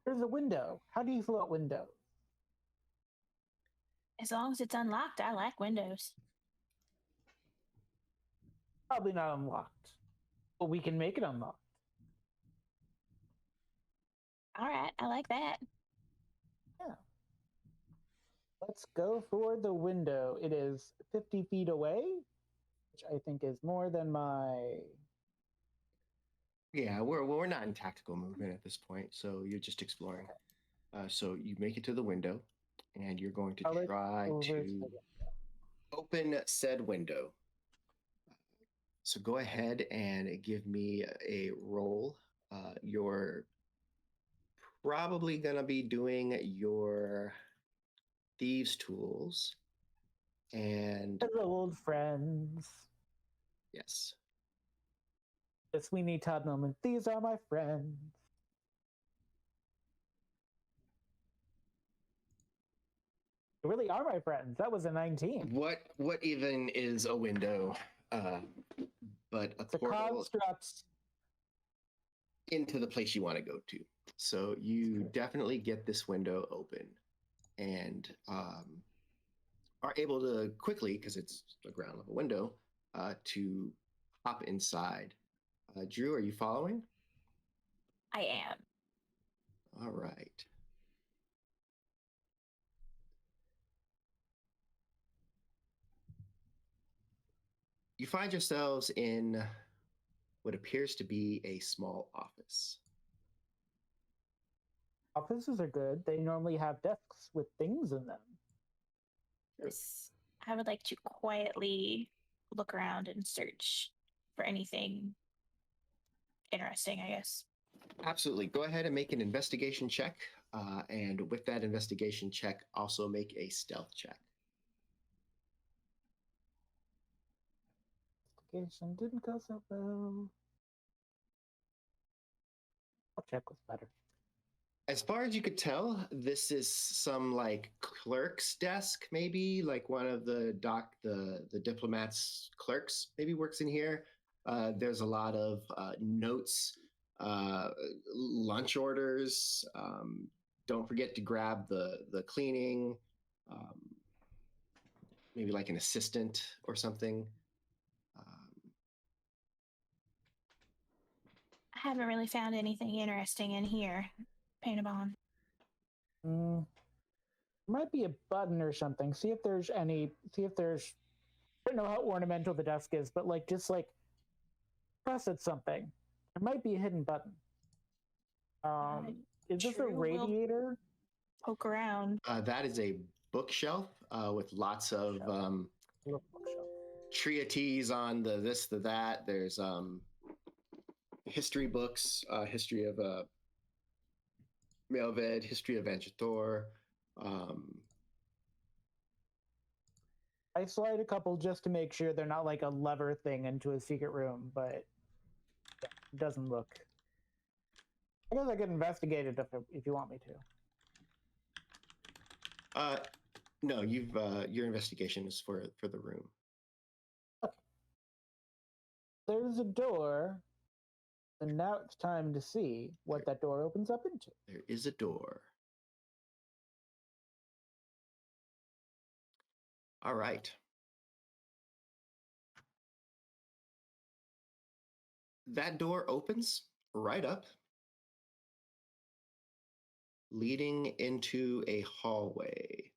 There's a window. How do you feel about windows? As long as it's unlocked, I like windows. Probably not unlocked, but we can make it unlocked. All right, I like that. Yeah. Let's go for the window. It is 50 feet away, which I think is more than my... Yeah, we're not in tactical movement at this point, so you're just exploring. So you make it to the window, and you're going to try to open said window. So go ahead and give me a roll. You're probably gonna be doing your thieves' tools, and hello, old friends. Yes. The Sweeney Todd moment. These are my friends. You really are my friends. That was a 19. What even is a window? But a The portal constructs into the place you want to go to. So you definitely get this window open and are able to quickly, because it's a ground level window, to hop inside. Drew, are you following? I am. All right. You find yourselves in what appears to be a small office. offices are good. They normally have desks with things in them. Yes. I would like to quietly look around and search for anything interesting, I guess. Absolutely. Go ahead and make an investigation check. And with that investigation check, also make a stealth check. Investigation didn't go so well. I'll check was better. As far as you could tell, this is some like clerk's desk, maybe like one of the diplomat's clerks maybe works in here. There's a lot of notes, lunch orders. Don't forget to grab the cleaning, maybe like an assistant or something. I haven't really found anything interesting in here, Panabon. Might be a button or something. See if there's any. See if there's. I don't know how ornamental the desk is, but like just like press at something. There might be a hidden button. Is this a True, we'll radiator? poke around. That is a bookshelf with lots of treatises on the this, the that. There's history books, history of Melved, history of Anjator. I slide a couple just to make sure they're not like a lever thing into a secret room, but yeah, it doesn't look. I guess I could investigate it if you want me to. No, you've your investigation is for the room. Okay. There's a door, and now it's time to see what that door opens up into. There is a door. All right. That door opens right up, leading into a hallway.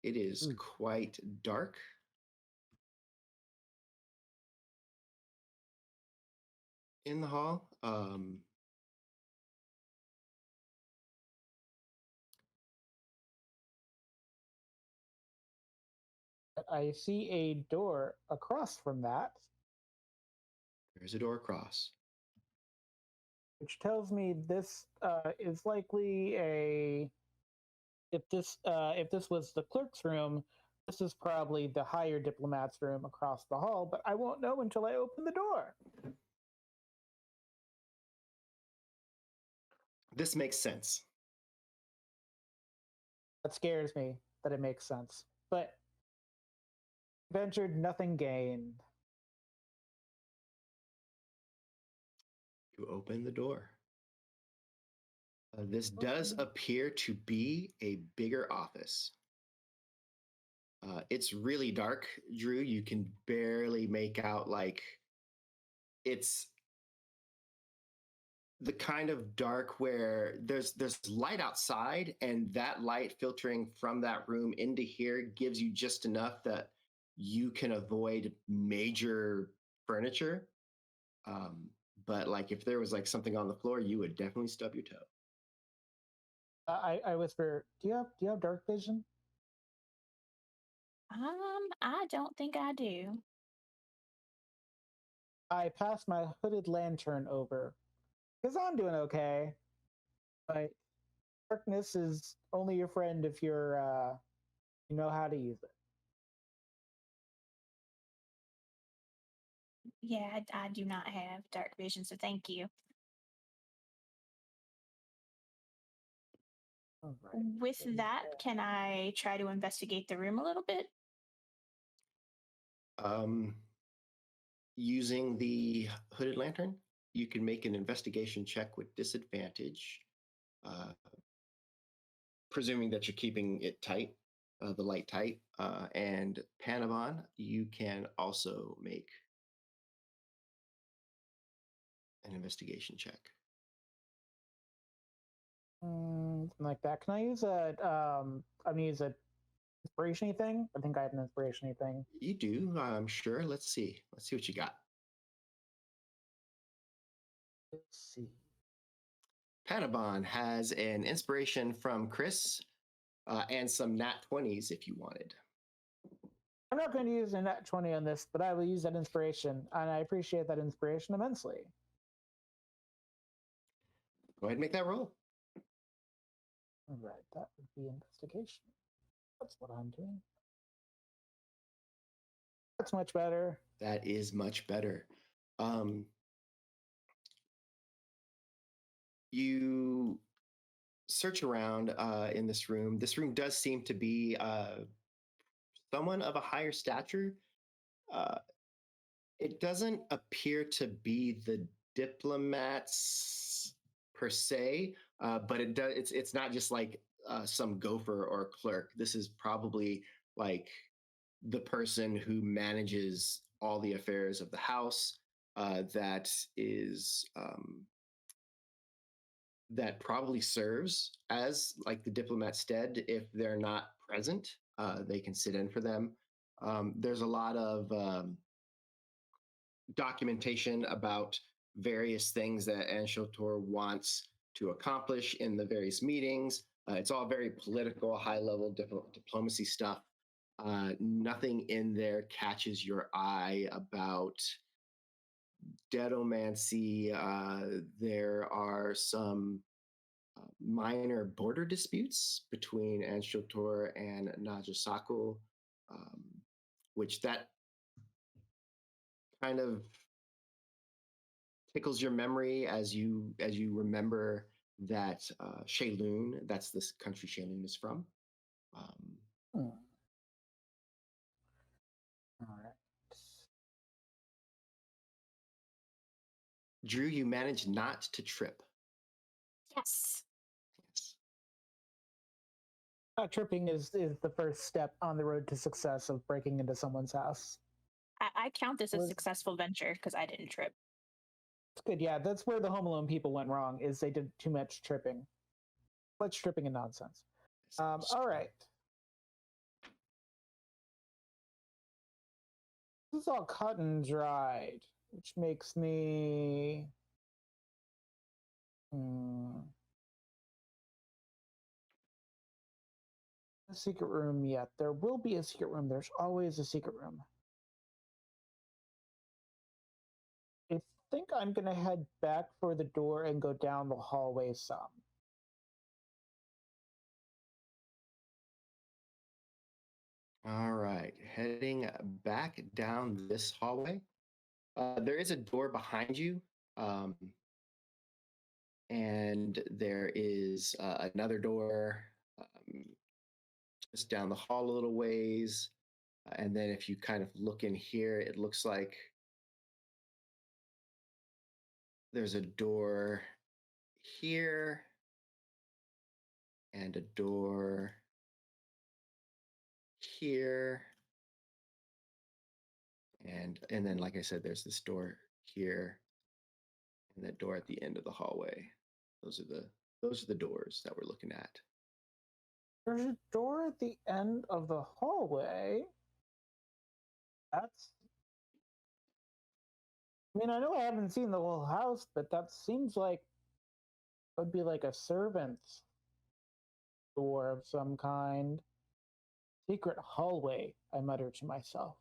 It is quite dark. In the hall, I see a door across from that, there's a door across. which tells me this is likely a. If this was the clerk's room, this is probably the higher diplomat's room across the hall. But I won't know until I open the door. This makes sense. That scares me that it makes sense. But ventured, nothing gained. You open the door. This does appear to be a bigger office. It's really dark, Drew. You can barely make out, like, it's the kind of dark where there's light outside, and that light filtering from that room into here gives you just enough that you can avoid major furniture. But like if there was like something on the floor, you would definitely stub your toe. I whisper, do you have dark vision? I don't think I do. I pass my hooded lantern over because I'm doing okay. But darkness is only your friend if you're you know how to use it. Yeah, I do not have dark vision, so thank you. Right. With that, can I try to investigate the room a little bit? Using the hooded lantern, you can make an investigation check with disadvantage, presuming that you're keeping it tight, the light tight. And Panabon, you can also make an investigation check. Something like that. Can I use a? I'm gonna use a inspiration thing. I think I have an inspiration thing. You do, I'm sure. Let's see. Let's see what you got. Let's see. Panabon has an inspiration from Chris and some nat 20s if you wanted. I'm not going to use a nat 20 on this, but I will use that inspiration, and I appreciate that inspiration immensely. Go ahead and make that roll. All right, that would be investigation. That's what I'm doing. That's much better. That is much better. You search around in this room. This room does seem to be someone of a higher stature. It doesn't appear to be the diplomats per se, but it does. It's not just like some gopher or clerk. This is probably like the person who manages all the affairs of the house. That is. That probably serves as like the diplomat stead. If they're not present, they can sit in for them. There's a lot of documentation about various things that Anshotor wants to accomplish in the various meetings. It's all very political, high-level diplomacy stuff. Nothing in there catches your eye about dedomancy. There are some minor border disputes between Anshotor and Najasaku, which that kind of tickles your memory as you remember that Shaylun, that's this country Shaylun is from. All right. Drew, you managed not to trip. Yes. Yes. Tripping is the first step on the road to success of breaking into someone's house. I count this as a successful venture because I didn't trip. It's good. Yeah, that's where the Home Alone people went wrong, is they did too much tripping. Much tripping and nonsense. All right. This is all cut and dried, which makes me... A secret room yet. There will be a secret room. There's always a secret room. I think I'm going to head back for the door and go down the hallway some. All right, heading back down this hallway. There is a door behind you, and there is another door just down the hall a little ways. And then if you kind of look in here, it looks like there's a door here and a door here. And then, like I said, there's this door here and that door at the end of the hallway. Those are the doors that we're looking at. There's a door at the end of the hallway. That's... I mean, I know I haven't seen the whole house, but that seems like it would be like a servant's door of some kind. Secret hallway, I muttered to myself.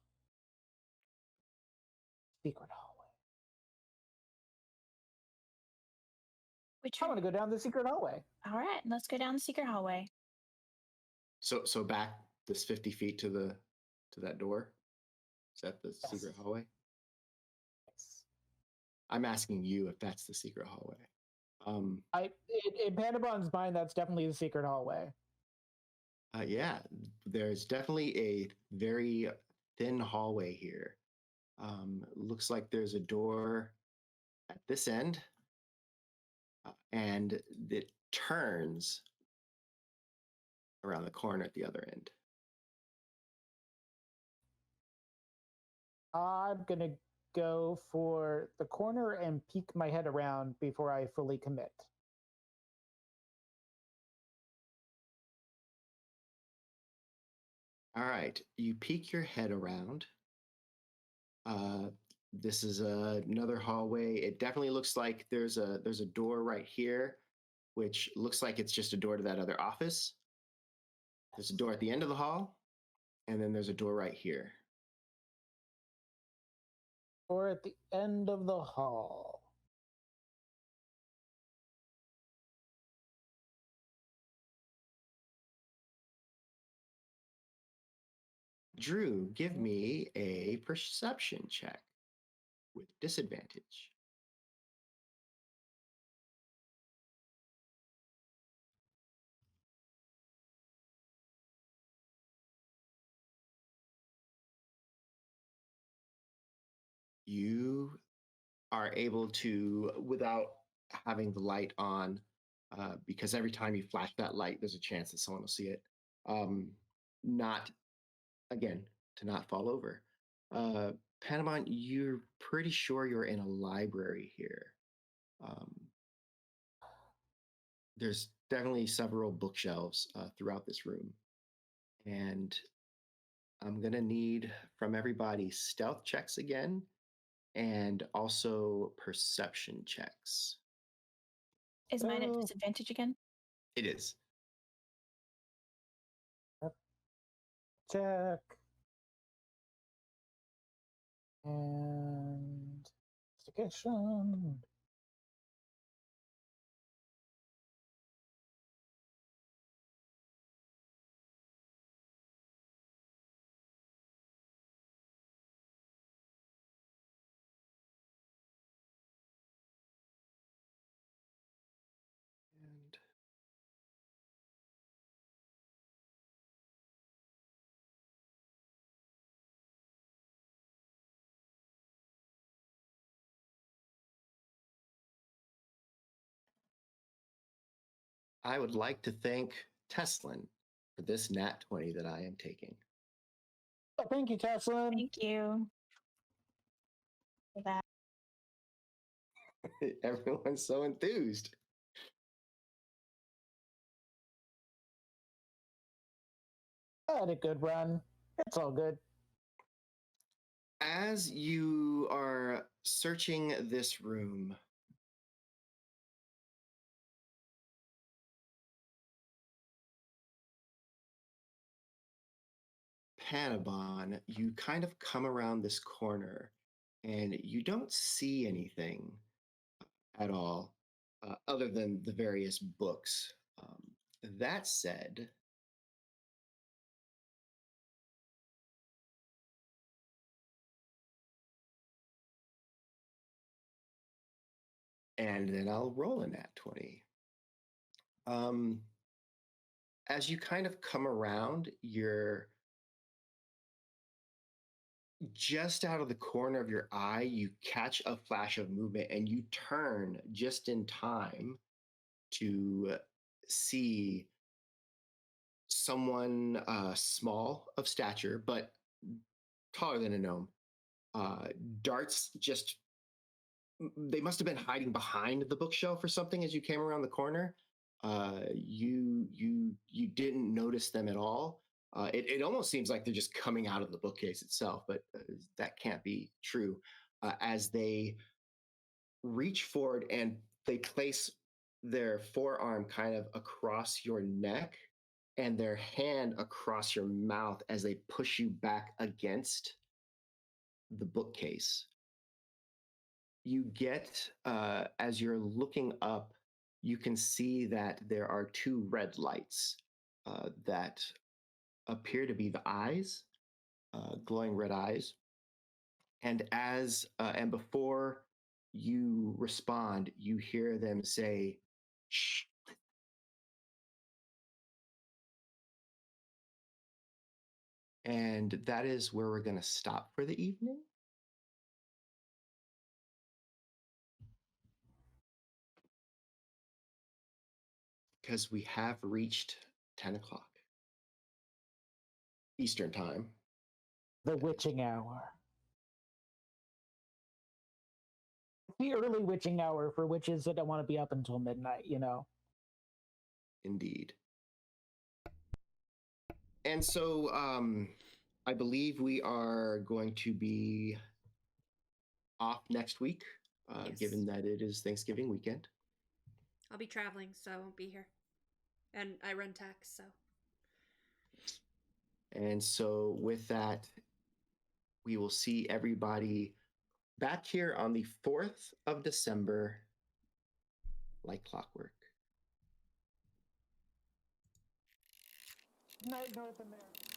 Secret hallway. Which I want to go down the secret hallway. All right, let's go down the secret hallway. So back this 50 feet to that door. Is that the secret hallway? Yes. I'm asking you if that's the secret hallway. In Panabon's mind, that's definitely the secret hallway. Yeah, there's definitely a very thin hallway here. Looks like there's a door at this end, and it turns around the corner at the other end. I'm gonna go for the corner and peek my head around before I fully commit. All right, you peek your head around. This is another hallway. It definitely looks like there's a door right here, which looks like it's just a door to that other office. There's a door at the end of the hall, and then there's a door right here. Or at the end of the hall. Drew, give me a perception check with disadvantage. You are able to, without having the light on, because every time you flash that light, there's a chance that someone will see it. Not, again, to not fall over. Panabon, you're pretty sure you're in a library here. There's definitely several bookshelves throughout this room. And I'm going to need from everybody stealth checks again and also perception checks. Is mine at disadvantage again? It is. Check. And investigation. And I would like to thank Teslin for this nat 20 that I am taking. Oh, thank you, Tesla. Thank you for that. Everyone's so enthused. I had a good run. It's all good. As you are searching this room, Panabon, you kind of come around this corner and you don't see anything at all other than the various books. That said, and then I'll roll in that 20. As you kind of come around, you're just out of the corner of your eye, you catch a flash of movement and you turn just in time to see someone small of stature, but taller than a gnome. Darts just, they must have been hiding behind the bookshelf or something as you came around the corner. You didn't notice them at all. It almost seems like they're just coming out of the bookcase itself, but that can't be true. As they reach forward and they place their forearm kind of across your neck and their hand across your mouth as they push you back against the bookcase. You get, as you're looking up, you can see that there are two red lights that appear to be the eyes, glowing red eyes. And before you respond, you hear them say, "Shh." And that is where we're going to stop for the evening. Because we have reached 10 o'clock Eastern time. The witching hour. The early witching hour for witches that don't want to be up until midnight, you know. Indeed. And so I believe we are going to be off next week, Yes. given that it is Thanksgiving weekend. I'll be traveling, so I won't be here. And I run tax, so. And so with that, we will see everybody back here on the 4th of December, like clockwork. Night, North America.